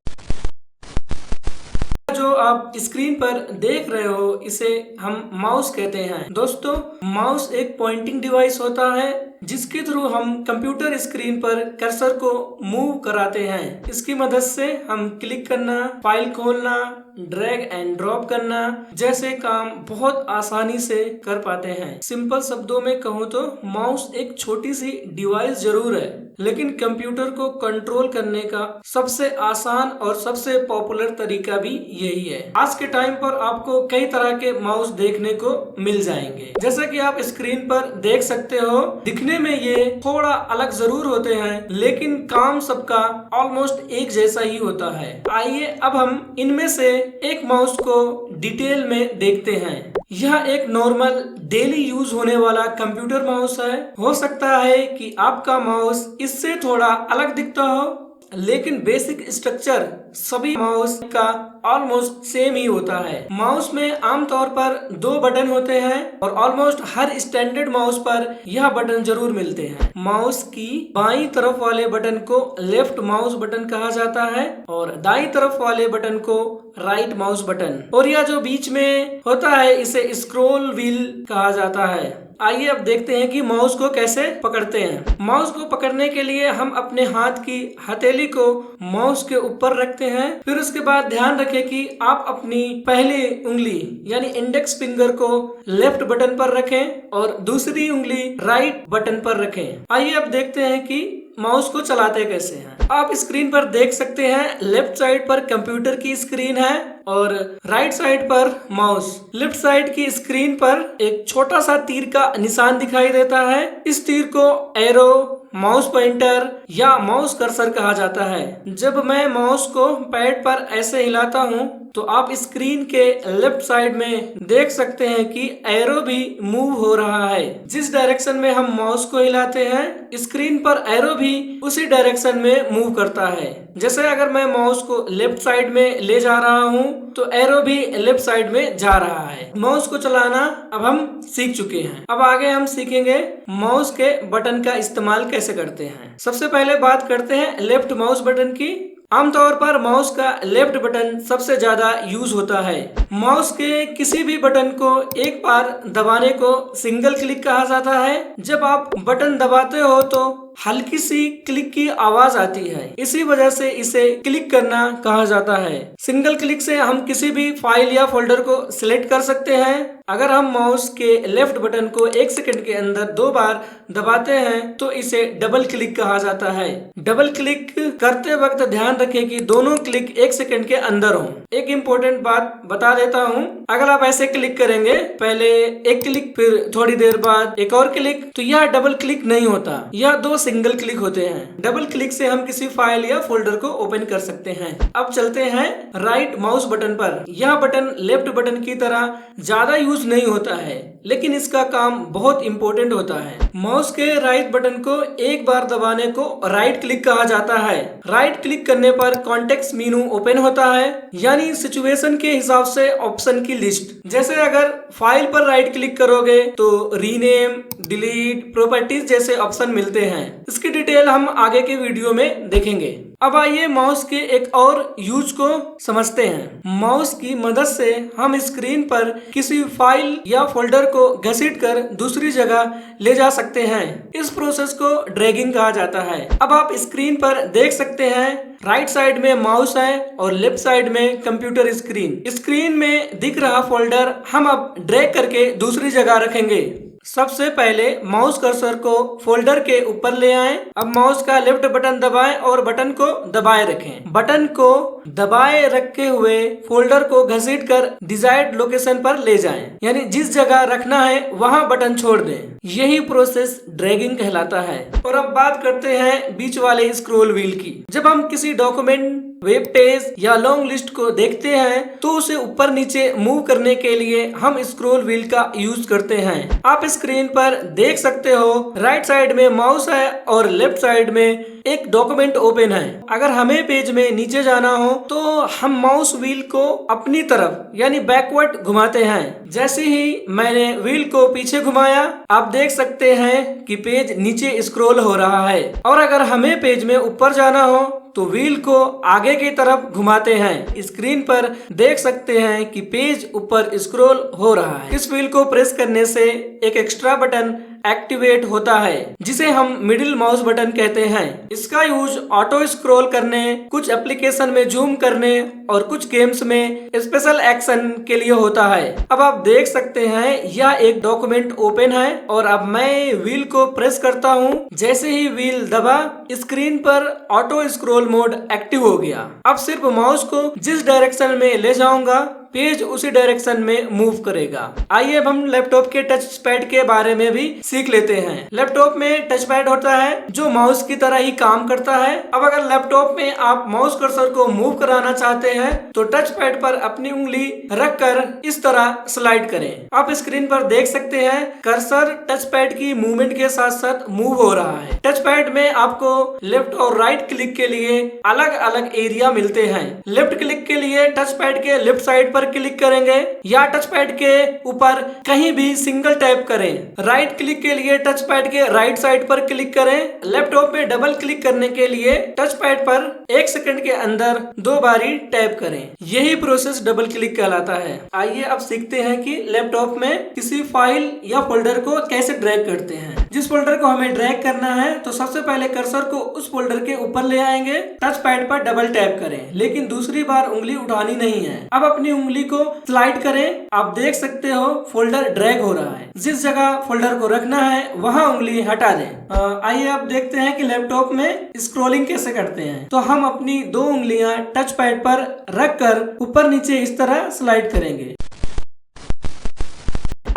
जो आप स्क्रीन पर देख रहे हो इसे हम माउस कहते हैं। दोस्तों माउस एक पॉइंटिंग डिवाइस होता है जिसके थ्रू हम कंप्यूटर स्क्रीन पर कर्सर को मूव कराते हैं। इसकी मदद से हम क्लिक करना, फाइल खोलना, ड्रैग एंड ड्रॉप करना जैसे काम बहुत आसानी से कर पाते हैं। सिंपल शब्दों में कहूँ तो माउस एक छोटी सी डिवाइस जरूर है लेकिन कंप्यूटर को कंट्रोल करने का सबसे आसान और सबसे पॉपुलर तरीका भी यही है। आज के टाइम पर आपको कई तरह के माउस देखने को मिल जाएंगे। जैसा कि आप स्क्रीन पर देख सकते हो, दिखने में ये थोड़ा अलग जरूर होते हैं लेकिन काम सबका ऑलमोस्ट एक जैसा ही होता है। आइए अब हम इनमें से एक माउस को डिटेल में देखते हैं। यह एक नॉर्मल डेली यूज होने वाला कंप्यूटर माउस है। हो सकता है कि आपका माउस इससे थोड़ा अलग दिखता हो लेकिन बेसिक स्ट्रक्चर सभी माउस का ऑलमोस्ट सेम ही होता है। माउस में आमतौर पर 2 बटन होते हैं और ऑलमोस्ट हर स्टैंडर्ड माउस पर यह बटन जरूर मिलते हैं। माउस की बाईं तरफ वाले बटन को लेफ्ट माउस बटन कहा जाता है और दाईं तरफ वाले बटन को राइट माउस बटन, और यह जो बीच में होता है इसे स्क्रॉल व्हील कहा जाता है। आइए अब देखते हैं कि माउस को कैसे पकड़ते हैं। माउस को पकड़ने के लिए हम अपने हाथ की हथेली को माउस के ऊपर रखते हैं। फिर उसके बाद ध्यान रखें कि आप अपनी पहली उंगली यानी इंडेक्स फिंगर को लेफ्ट बटन पर रखें और दूसरी उंगली राइट बटन पर रखें। आइए अब देखते हैं कि माउस को चलाते कैसे हैं। आप स्क्रीन पर देख सकते हैं लेफ्ट साइड पर कंप्यूटर की स्क्रीन है और राइट साइड पर माउस। लेफ्ट साइड की स्क्रीन पर एक छोटा सा तीर का निशान दिखाई देता है। इस तीर को एरो, माउस पॉइंटर या माउस कर्सर कहा जाता है। जब मैं माउस को पैड पर ऐसे हिलाता हूँ तो आप स्क्रीन के लेफ्ट साइड में देख सकते हैं कि एरो भी मूव हो रहा है। जिस डायरेक्शन में हम माउस को हिलाते हैं स्क्रीन पर एरो भी उसी डायरेक्शन में मूव करता है। जैसे अगर मैं माउस को लेफ्ट साइड में ले जा रहा हूँ तो एरो भी लेफ्ट साइड में जा रहा है। माउस को चलाना अब हम सीख चुके हैं। अब आगे हम सीखेंगे माउस के बटन का इस्तेमाल कैसे करते हैं। सबसे पहले बात करते हैं लेफ्ट माउस बटन की। आमतौर पर माउस का लेफ्ट बटन सबसे ज्यादा यूज होता है। माउस के किसी भी बटन को एक बार दबाने को सिंगल क्लिक कहा जाता है। जब आप बटन दबाते हो तो हल्की सी क्लिक की आवाज आती है, इसी वजह से इसे क्लिक करना कहा जाता है। सिंगल क्लिक से हम किसी भी फाइल या फोल्डर को सिलेक्ट कर सकते हैं। अगर हम माउस के लेफ्ट बटन को 1 सेकंड के अंदर 2 बार दबाते हैं तो इसे डबल क्लिक कहा जाता है। डबल क्लिक करते वक्त ध्यान रखें कि दोनों क्लिक 1 सेकंड के अंदर हों। एक इम्पोर्टेंट बात बता देता हूँ, अगर आप ऐसे क्लिक करेंगे, पहले एक क्लिक फिर थोड़ी देर बाद एक और क्लिक, तो यह डबल क्लिक नहीं होता। यह 2 सिंगल क्लिक होते हैं। डबल क्लिक से हम किसी फाइल या फोल्डर को ओपन कर सकते हैं। अब चलते हैं राइट माउस बटन पर। यह बटन लेफ्ट बटन की तरह ज्यादा यूज नहीं होता है, लेकिन इसका काम बहुत इंपॉर्टेंट होता है। माउस के राइट बटन को एक बार दबाने को राइट क्लिक कहा जाता है। राइट क्लिक करने पर कॉन्टेक्स्ट मेनू ओपन होता है, यानी सिचुएशन के हिसाब से ऑप्शन की लिस्ट। जैसे अगर फाइल पर राइट क्लिक करोगे तो रीनेम, डिलीट, प्रॉपर्टीज जैसे ऑप्शन मिलते हैं। इसकी डिटेल हम आगे के वीडियो में देखेंगे। अब आइए माउस के एक और यूज को समझते हैं। माउस की मदद से हम स्क्रीन पर किसी फाइल या फोल्डर को घसीट कर दूसरी जगह ले जा सकते हैं। इस प्रोसेस को ड्रैगिंग कहा जाता है। अब आप स्क्रीन पर देख सकते हैं राइट साइड में माउस है और लेफ्ट साइड में कंप्यूटर स्क्रीन। स्क्रीन में दिख रहा फोल्डर हम अब ड्रैग करके दूसरी जगह रखेंगे। सबसे पहले माउस कर्सर को फोल्डर के ऊपर ले आएं। अब माउस का लेफ्ट बटन दबाएं और बटन को दबाए रखें। बटन को दबाए रखे हुए फोल्डर को घसीट कर डिजायर्ड लोकेशन पर ले जाएं, यानी जिस जगह रखना है वहां बटन छोड़ दें। यही प्रोसेस ड्रैगिंग कहलाता है। और अब बात करते हैं बीच वाले स्क्रॉल व्हील की। जब हम किसी डॉक्यूमेंट, वेब पेज या लॉन्ग लिस्ट को देखते हैं तो उसे ऊपर नीचे मूव करने के लिए हम स्क्रॉल व्हील का यूज करते हैं। आप स्क्रीन पर देख सकते हो राइट साइड में माउस है और लेफ्ट साइड में एक डॉक्यूमेंट ओपन है। अगर हमें पेज में नीचे जाना हो तो हम माउस व्हील को अपनी तरफ यानी बैकवर्ड घुमाते हैं। जैसे ही मैंने व्हील को पीछे घुमाया आप देख सकते हैं कि पेज नीचे स्क्रॉल हो रहा है। और अगर हमें पेज में ऊपर जाना हो तो व्हील को आगे की तरफ घुमाते हैं। स्क्रीन पर देख सकते हैं कि पेज ऊपर स्क्रॉल हो रहा है। इस व्हील को प्रेस करने से एक एक्स्ट्रा बटन एक्टिवेट होता है जिसे हम मिडिल माउस बटन कहते हैं। इसका यूज ऑटो स्क्रॉल करने, कुछ एप्लीकेशन में जूम करने और कुछ गेम्स में स्पेशल एक्शन के लिए होता है। अब आप देख सकते हैं यह एक डॉक्यूमेंट ओपन है और अब मैं व्हील को प्रेस करता हूँ। जैसे ही व्हील दबा स्क्रीन पर ऑटो स्क्रॉल मोड एक्टिव हो गया। अब सिर्फ माउस को जिस डायरेक्शन में ले जाऊंगा पेज उसी डायरेक्शन में मूव करेगा। आइए अब हम लैपटॉप के टच पैड के बारे में भी सीख लेते हैं। लैपटॉप में टच पैड होता है जो माउस की तरह ही काम करता है। अब अगर लैपटॉप में आप माउस कर्सर को मूव कराना चाहते हैं तो टच पैड पर अपनी उंगली रखकर इस तरह स्लाइड करें। आप स्क्रीन पर देख सकते हैं कर्सर टच पैड की मूवमेंट के साथ साथ मूव हो रहा है। टच पैड में आपको लेफ्ट और राइट क्लिक के लिए अलग अलग एरिया मिलते हैं। लेफ्ट क्लिक के लिए टच पैड के लेफ्ट साइड पर क्लिक करेंगे या टच पैड के ऊपर कहीं भी सिंगल टैप करें। राइट क्लिक के लिए टच पैड के राइट साइड पर क्लिक करें। लैपटॉप में डबल क्लिक करने के लिए टच पैड पर 1 सेकंड के अंदर 2 बारी टैप करें। यही प्रोसेस डबल क्लिक कहलाता है। आइए अब सीखते हैं कि लैपटॉप में किसी फाइल या फोल्डर को कैसे ड्रैग करते हैं। जिस फोल्डर को हमें ड्रैग करना है तो सबसे पहले कर्सर को उस फोल्डर के ऊपर ले आएंगे। टच पैड पर डबल टैप करें, लेकिन दूसरी बार उंगली उठानी नहीं है। अब अपनी उंगली को स्लाइड करें। आप देख सकते हो फोल्डर ड्रैग हो रहा है। जिस जगह फोल्डर को रखना है वहां उंगली हटा दें। आइए आप देखते हैं कि लैपटॉप में स्क्रॉलिंग कैसे करते हैं। तो हम अपनी 2 उंगलियां टच पैड पर रखकर ऊपर नीचे इस तरह स्लाइड करेंगे।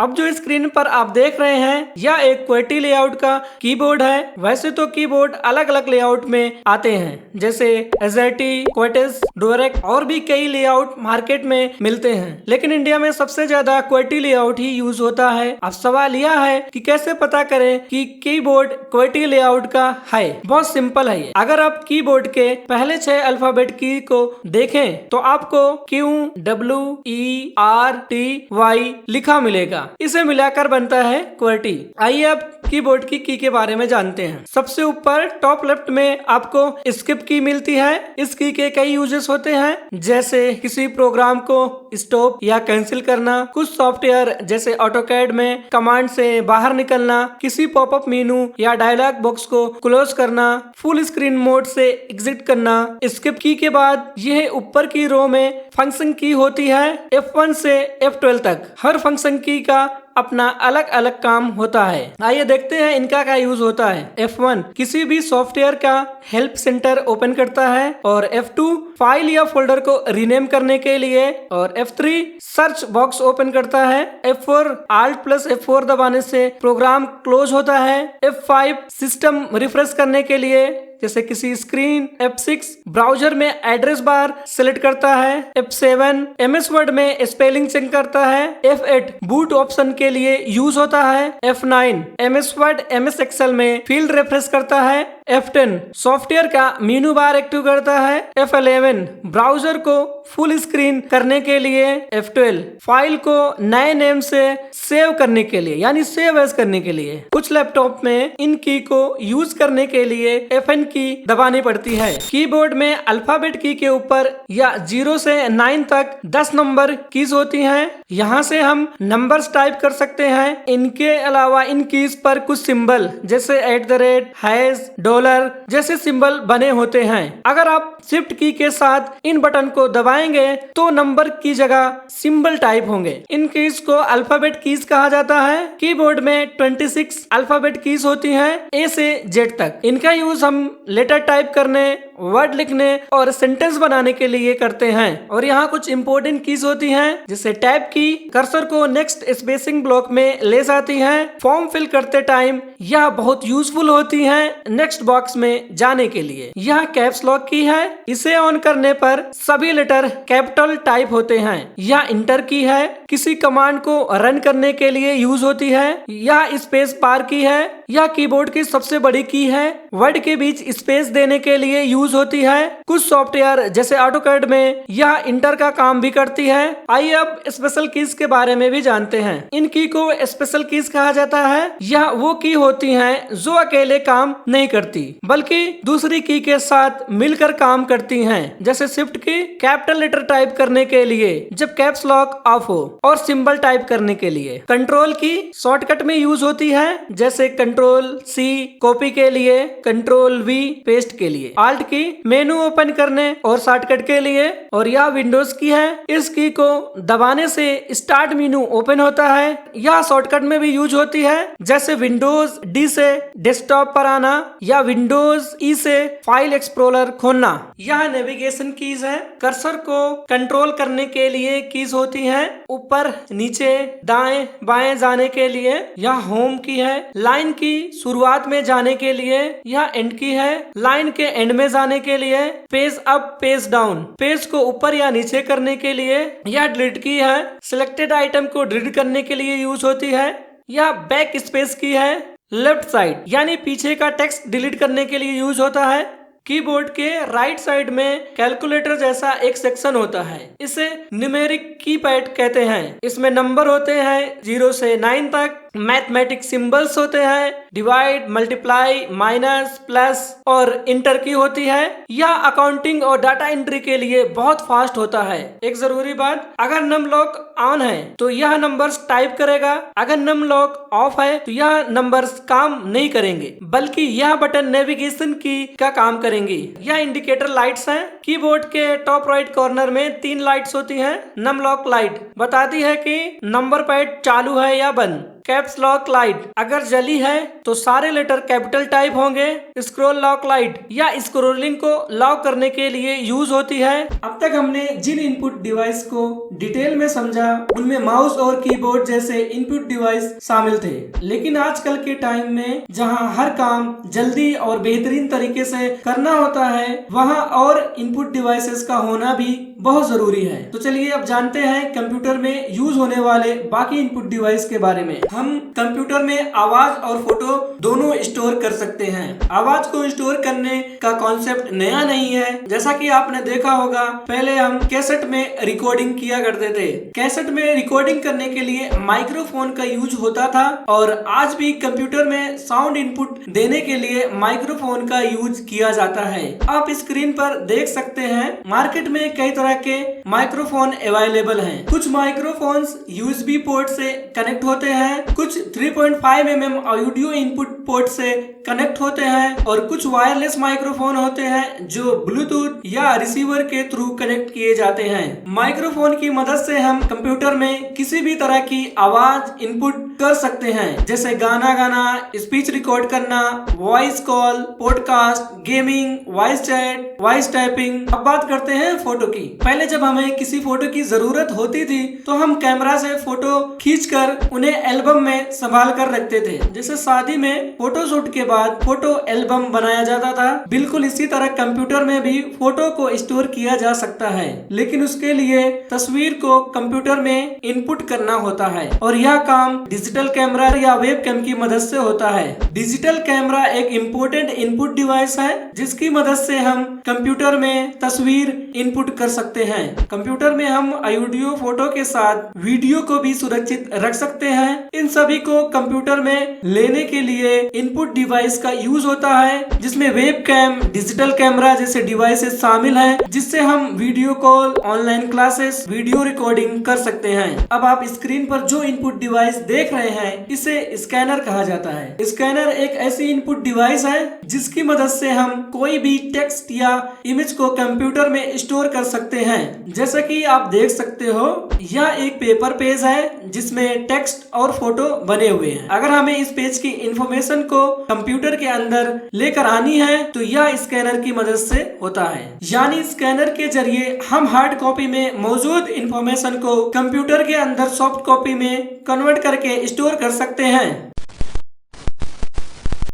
अब जो स्क्रीन पर आप देख रहे हैं यह एक QWERTY लेआउट का कीबोर्ड है। वैसे तो कीबोर्ड अलग अलग लेआउट में आते हैं, जैसे AZERTY, QWERTY, DUREX और भी कई लेआउट मार्केट में मिलते हैं, लेकिन इंडिया में सबसे ज्यादा QWERTY लेआउट ही यूज होता है। अब सवाल यह है कि कैसे पता करें कि कीबोर्ड QWERTY लेआउट का है। बहुत सिंपल है ये। अगर आप कीबोर्ड के पहले 6 अल्फाबेट की को देखें तो आपको Q, W, E, R, T, Y लिखा मिलेगा। इसे मिलाकर बनता है QWERTY। आइए अब कीबोर्ड की के बारे में जानते हैं। सबसे ऊपर टॉप लेफ्ट में आपको एस्केप की मिलती है। इस की के कई यूजेस होते हैं, जैसे किसी प्रोग्राम को स्टॉप या कैंसिल करना, कुछ सॉफ्टवेयर जैसे ऑटोकैड में कमांड से बाहर निकलना, किसी पॉपअप मेनू या डायलॉग बॉक्स को क्लोज करना, फुल स्क्रीन मोड से एग्जिट करना। एस्केप की के बाद यह ऊपर की रो में फंक्शन की होती है F1 से F12 तक। हर फंक्शन की का अपना अलग अलग काम होता है। आइए देखते हैं इनका क्या यूज होता है। F1 किसी भी सॉफ्टवेयर का हेल्प सेंटर ओपन करता है, और F2 फाइल या फोल्डर को रीनेम करने के लिए, और F3 सर्च बॉक्स ओपन करता है। F4 Alt+F4 दबाने से प्रोग्राम क्लोज होता है। F5 सिस्टम रिफ्रेश करने के लिए, जैसे किसी स्क्रीन। F6 ब्राउजर में एड्रेस बार सिलेक्ट करता है। F7 MS वर्ड में स्पेलिंग चेक करता है। F8 बूट ऑप्शन के लिए यूज होता है। F9 MS Word MS Excel में फील्ड रिफ्रेश करता है। F10 सॉफ्टवेयर का मेनू बार एक्टिव करता है। F11 ब्राउजर को फुल स्क्रीन करने के लिए। F12 फाइल को नए नेम से सेव करने के लिए, यानी सेव एज करने के लिए। कुछ लैपटॉप में इन की को यूज करने के लिए Fn की दबानी पड़ती है। कीबोर्ड में अल्फाबेट की के ऊपर या 0 से 9 तक 10 नंबर कीज होती हैं। यहाँ से हम नंबर्स टाइप कर सकते हैं। इनके अलावा इन कीज पर कुछ सिंबल जैसे @ हैश डॉलर जैसे सिंबल बने होते हैं। अगर आप शिफ्ट की के साथ इन बटन को दबाएंगे तो नंबर की जगह सिंबल टाइप होंगे। इन कीज को अल्फाबेट कीज कहा जाता है। कीबोर्ड में 26 अल्फाबेट कीज होती हैं, A से Z तक। इनका यूज हम लेटर टाइप करने, वर्ड लिखने और सेंटेंस बनाने के लिए करते हैं। और यहाँ कुछ इंपॉर्टेंट कीज होती हैं, जैसे टैब की कर्सर को नेक्स्ट स्पेसिंग ब्लॉक में ले जाती है। फॉर्म फिल करते टाइम यह बहुत यूजफुल होती है नेक्स्ट बॉक्स में जाने के लिए। यह कैप्स लॉक की है, इसे ऑन करने पर सभी लेटर कैपिटल टाइप होते हैं। यह इंटर की है, किसी कमांड को रन करने के लिए यूज होती है। यह स्पेस बार की है, यह कीबोर्ड की सबसे बड़ी की है, वर्ड के बीच स्पेस देने के लिए यूज होती है। कुछ सॉफ्टवेयर जैसे ऑटोकैड में यह इंटर का काम भी करती है। आइए अब स्पेशल कीज के बारे में भी जानते हैं। इन की को स्पेशल कीज कहा जाता है। यह वो की होती हैं जो अकेले काम नहीं करती, बल्कि दूसरी की के साथ मिलकर काम करती हैं। जैसे शिफ्ट की कैपिटल लेटर टाइप करने के लिए जब कैप्स लॉक ऑफ हो, और सिंबल टाइप करने के लिए। कंट्रोल की शॉर्टकट में यूज होती है, जैसे Ctrl+C कॉपी के लिए, Ctrl+V पेस्ट के लिए। Alt की मेनू ओपन करने और शॉर्टकट के लिए, और यह विंडोज की है। इस की को दबाने से स्टार्ट मेनू ओपन होता है। यह शॉर्टकट में भी यूज होती है, जैसे विंडोज D से डेस्कटॉप पर आना, या विंडोज E से फाइल एक्सप्लोरर खोलना। यह नेविगेशन कीज है। कर्सर को कंट्रोल करने के लिए कीज होती हैं, ऊपर नीचे दाएं बाएं जाने के लिए। यह होम की है। लाइन की शुरुआत में जाने के लिए यह एंड की है। लाइन के एंड में जाने के लिए page up page down, page को ऊपर या नीचे करने के लिए यह डिलीट की है। सिलेक्टेड आइटम को डिलीट करने के लिए यूज होती है। यह बैक स्पेस की है। लेफ्ट साइड यानी पीछे का टेक्स्ट डिलीट करने के लिए यूज होता है। कीबोर्ड के राइट साइड में कैलकुलेटर जैसा एक सेक्शन होता है, इसे न्यूमेरिक कीपैड कहते हैं। इसमें नंबर होते हैं 0 से 9 तक। मैथमेटिक्स सिंबल्स होते हैं, डिवाइड, मल्टीप्लाई, माइनस, प्लस, और इंटर की होती है। यह अकाउंटिंग और डाटा एंट्री के लिए बहुत फास्ट होता है। एक जरूरी बात, अगर नम लॉक ऑन है तो यह नंबर्स टाइप करेगा, अगर नम लॉक ऑफ है तो यह नंबर्स काम नहीं करेंगे, बल्कि यह बटन नेविगेशन की का काम करेंगे। यह इंडिकेटर लाइट्स हैं। कीबोर्ड के टॉप राइट कॉर्नर में 3 लाइट्स होती हैं। नम लॉक लाइट बताती है कि नंबर पैड चालू है या बंद। कैप्स लॉक लाइट अगर जली है तो सारे लेटर कैपिटल टाइप होंगे। स्क्रॉल लॉक लाइट या स्क्रॉलिंग को लॉक करने के लिए यूज होती है। अब तक हमने जिन इनपुट डिवाइस को डिटेल में समझा, उनमें माउस और कीबोर्ड जैसे इनपुट डिवाइस शामिल थे। लेकिन आजकल के टाइम में जहां हर काम जल्दी और बेहतरीन तरीके से करना होता है, वहां और इनपुट डिवाइसेस का होना भी बहुत जरूरी है। तो चलिए अब जानते हैं कंप्यूटर में यूज होने वाले बाकी इनपुट डिवाइस के बारे में। हम कंप्यूटर में आवाज और फोटो दोनों स्टोर कर सकते हैं। आवाज को स्टोर करने का कॉन्सेप्ट नया नहीं है। जैसा कि आपने देखा होगा, पहले हम कैसेट में रिकॉर्डिंग किया करते थे। कैसेट में रिकॉर्डिंग करने के लिए माइक्रोफोन का यूज होता था, और आज भी कंप्यूटर में साउंड इनपुट देने के लिए माइक्रोफोन का यूज किया जाता है। आप स्क्रीन पर देख सकते हैं, मार्केट में कई तरह के माइक्रोफोन अवेलेबल हैं। कुछ माइक्रोफोन्स USB पोर्ट से कनेक्ट होते हैं, कुछ 3.5 mm ऑडियो इनपुट पोर्ट से कनेक्ट होते हैं, और कुछ वायरलेस माइक्रोफोन होते हैं जो ब्लूटूथ या रिसीवर के थ्रू कनेक्ट किए जाते हैं। माइक्रोफोन की मदद से हम कंप्यूटर में किसी भी तरह की आवाज इनपुट कर सकते हैं, जैसे गाना गाना, स्पीच रिकॉर्ड करना, voice call, podcast, gaming, voice chat, voice typing. अब बात करते हैं फोटो की। पहले जब हमें किसी फोटो की जरूरत होती थी तो हम कैमरा से फोटो खींचकर उन्हें एल्बम में संभाल कर रखते थे। जैसे शादी में फोटोशूट के बाद फोटो एल्बम बनाया जाता था, बिल्कुल इसी तरह कंप्यूटर में भी फोटो को स्टोर किया जा सकता है, लेकिन उसके लिए तस्वीर को कंप्यूटर में इनपुट करना होता है और यह काम डिजिटल कैमरा या वेबकैम की मदद से होता है। डिजिटल कैमरा एक इम्पोर्टेंट इनपुट डिवाइस है जिसकी मदद से हम कंप्यूटर में तस्वीर इनपुट कर सकते हैं। कंप्यूटर में हम ऑडियो, फोटो के साथ वीडियो को भी सुरक्षित रख सकते हैं। इन सभी को कंप्यूटर में लेने के लिए इनपुट डिवाइस का यूज होता है, जिसमें वेबकैम, डिजिटल कैमरा जैसे डिवाइसेस शामिल हैं, जिससे हम video call, online classes, video recording कर सकते हैं। अब आप स्क्रीन पर जो इनपुट डिवाइस देख रहे हैं इसे स्कैनर कहा जाता है। स्कैनर एक ऐसी इनपुट डिवाइस है जिसकी मदद से हम कोई भी टेक्स्ट या इमेज को कंप्यूटर में स्टोर कर सकते हैं। जैसा कि आप देख सकते हो, यह एक पेपर पेज है जिसमें टेक्स्ट और फोटो बने हुए हैं। अगर हमें इस पेज की इंफॉर्मेशन को कंप्यूटर के अंदर लेकर आनी है तो यह स्कैनर की मदद से होता है। यानी स्कैनर के जरिए हम हार्ड कॉपी में मौजूद इंफॉर्मेशन को कंप्यूटर के अंदर सॉफ्ट कॉपी में कन्वर्ट करके स्टोर कर सकते हैं।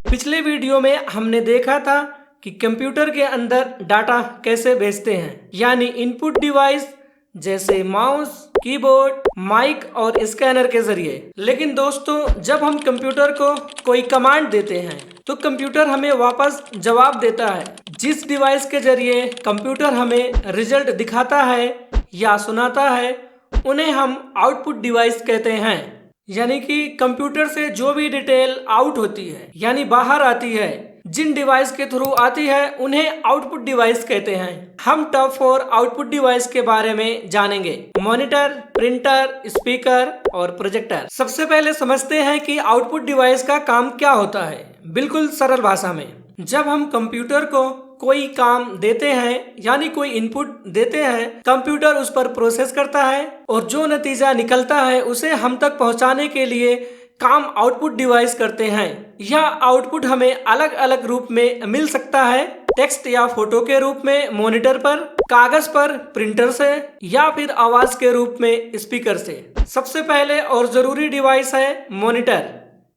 पिछले वीडियो में हमने देखा था कि कंप्यूटर के अंदर डाटा कैसे भेजते हैं, यानी इनपुट डिवाइस जैसे माउस, कीबोर्ड, माइक और स्कैनर के जरिए। लेकिन दोस्तों, जब हम कंप्यूटर को कोई कमांड देते हैं तो कंप्यूटर हमें वापस जवाब देता है। जिस डिवाइस के जरिए कंप्यूटर हमें रिजल्ट दिखाता है या सुनाता है उन्हें हम आउटपुट डिवाइस कहते हैं। यानी कि कंप्यूटर से जो भी डिटेल आउट होती है यानी बाहर आती है, जिन डिवाइस के थ्रू आती है उन्हें आउटपुट डिवाइस कहते हैं। हम टॉप 4 आउटपुट डिवाइस के बारे में जानेंगे: मॉनिटर, प्रिंटर, स्पीकर और प्रोजेक्टर। सबसे पहले समझते हैं कि आउटपुट डिवाइस का काम क्या होता है। बिल्कुल सरल भाषा में, जब हम कंप्यूटर को कोई काम देते हैं यानी कोई इनपुट देते हैं, कंप्यूटर उस पर प्रोसेस करता है और जो नतीजा निकलता है उसे हम तक पहुंचाने के लिए काम आउटपुट डिवाइस करते हैं। यह आउटपुट हमें अलग अलग रूप में मिल सकता है: टेक्स्ट या फोटो के रूप में मॉनिटर पर, कागज पर प्रिंटर से, या फिर आवाज के रूप में स्पीकर से। सबसे पहले और जरूरी डिवाइस है मॉनिटर।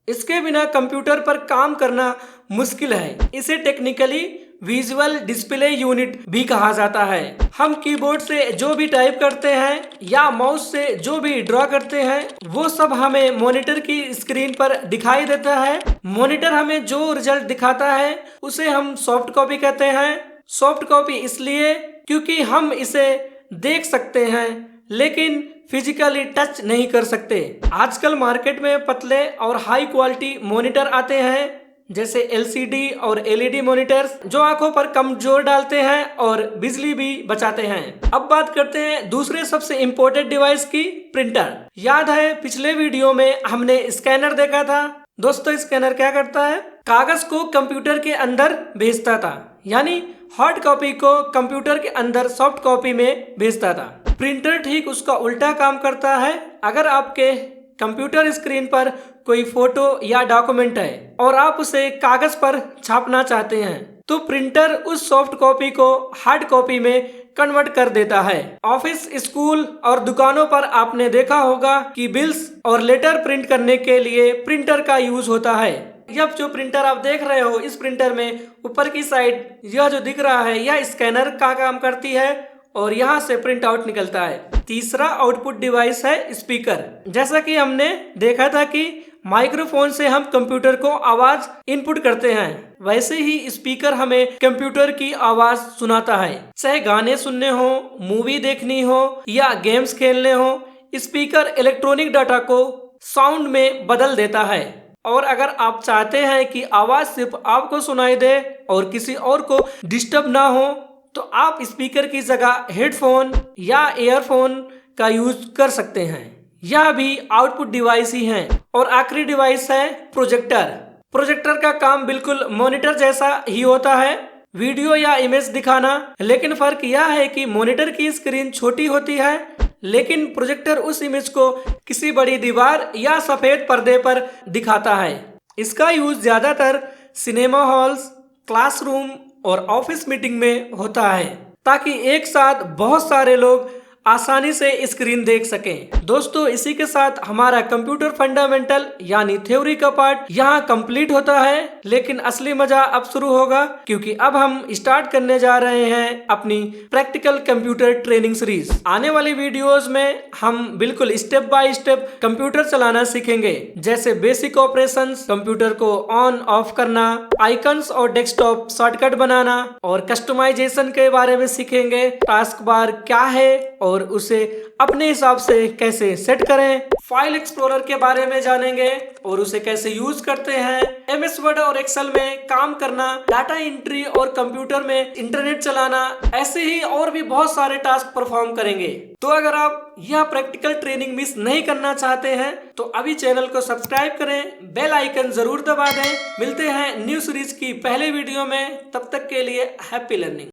इसके बिना कंप्यूटर पर काम करना मुश्किल है। इसे टेक्निकली विजुअल डिस्प्ले यूनिट भी कहा जाता है। हम कीबोर्ड से जो भी टाइप करते हैं या माउस से जो भी ड्रॉ करते हैं वो सब हमें मॉनिटर की स्क्रीन पर दिखाई देता है। मॉनिटर हमें जो रिजल्ट दिखाता है उसे हम सॉफ्ट कॉपी कहते हैं। सॉफ्ट कॉपी इसलिए क्योंकि हम इसे देख सकते हैं लेकिन फिजिकली टच नहीं कर सकते। आजकल मार्केट में पतले और हाई क्वालिटी मॉनिटर आते हैं, जैसे एलसीडी और एलईडी मॉनिटर्स, जो आंखों पर कम जोर डालते हैं और बिजली भी बचाते हैं। अब बात करते हैं दूसरे सबसे इम्पोर्टेंट डिवाइस की, प्रिंटर। याद है पिछले वीडियो में हमने स्कैनर देखा था। दोस्तों, स्कैनर क्या करता है? कागज को कंप्यूटर के अंदर भेजता था, यानी हार्ड कॉपी को कंप्यूटर के अंदर सॉफ्ट कॉपी में भेजता था। प्रिंटर ठीक उसका उल्टा काम करता है। अगर आपके कंप्यूटर स्क्रीन पर कोई फोटो या डॉक्यूमेंट है और आप उसे कागज पर छापना चाहते हैं तो प्रिंटर उस सॉफ्ट कॉपी को हार्ड कॉपी में कन्वर्ट कर देता है। ऑफिस, स्कूल और दुकानों पर आपने देखा होगा कि बिल्स और लेटर प्रिंट करने के लिए प्रिंटर का यूज होता है। यह जो प्रिंटर आप देख रहे हो, इस प्रिंटर में ऊपर की साइड यह जो दिख रहा है यह स्कैनर का काम करती है और यहाँ से प्रिंट आउट निकलता है। तीसरा आउटपुट डिवाइस है स्पीकर। जैसा कि हमने देखा था कि माइक्रोफोन से हम कंप्यूटर को आवाज इनपुट करते हैं, वैसे ही स्पीकर हमें कंप्यूटर की आवाज सुनाता है। चाहे गाने सुनने हो, मूवी देखनी हो या गेम्स खेलने हो, स्पीकर इलेक्ट्रॉनिक डाटा को साउंड में बदल देता है। और अगर आप चाहते हैं कि आवाज सिर्फ आपको सुनाई दे और किसी और को डिस्टर्ब ना हो तो आप स्पीकर की जगह हेडफोन या ईयरफोन का यूज कर सकते हैं। यह भी आउटपुट डिवाइस ही है। और आखिरी डिवाइस है प्रोजेक्टर। प्रोजेक्टर का काम बिल्कुल मॉनिटर जैसा ही होता है, वीडियो या इमेज दिखाना, लेकिन फर्क यह है कि मॉनिटर की स्क्रीन छोटी होती है लेकिन प्रोजेक्टर उस इमेज को किसी बड़ी दीवार या सफेद पर्दे पर दिखाता है। इसका यूज ज्यादातर सिनेमा हॉल्स, क्लासरूम और ऑफिस मीटिंग में होता है ताकि एक साथ बहुत सारे लोग आसानी से स्क्रीन देख सकें। दोस्तों, इसी के साथ हमारा कंप्यूटर फंडामेंटल यानी थ्योरी का पार्ट यहाँ कंप्लीट होता है, लेकिन असली मजा अब शुरू होगा क्योंकि अब हम स्टार्ट करने जा रहे हैं अपनी प्रैक्टिकल कंप्यूटर ट्रेनिंग सीरीज। आने वाली वीडियोस में हम बिल्कुल स्टेप बाय स्टेप कंप्यूटर चलाना सीखेंगे, जैसे बेसिक ऑपरेशंस, कंप्यूटर को ऑन ऑफ करना, आइकन्स और डेस्कटॉप शॉर्टकट बनाना और कस्टमाइजेशन के बारे में सीखेंगे। टास्क बार क्या है और उसे अपने हिसाब से कैसे सेट करें, फाइल एक्सप्लोरर के बारे में जानेंगे और उसे कैसे यूज करते हैं, एमएस वर्ड और एक्सेल में काम करना, डाटा एंट्री और कंप्यूटर में इंटरनेट चलाना, ऐसे ही और भी बहुत सारे टास्क परफॉर्म करेंगे। तो अगर आप यह प्रैक्टिकल ट्रेनिंग मिस नहीं करना चाहते हैं तो अभी चैनल को सब्सक्राइब करें, बेल आइकन जरूर दबा दें। मिलते हैं न्यू सीरीज की पहले वीडियो में, तब तक के लिए हैप्पी लर्निंग।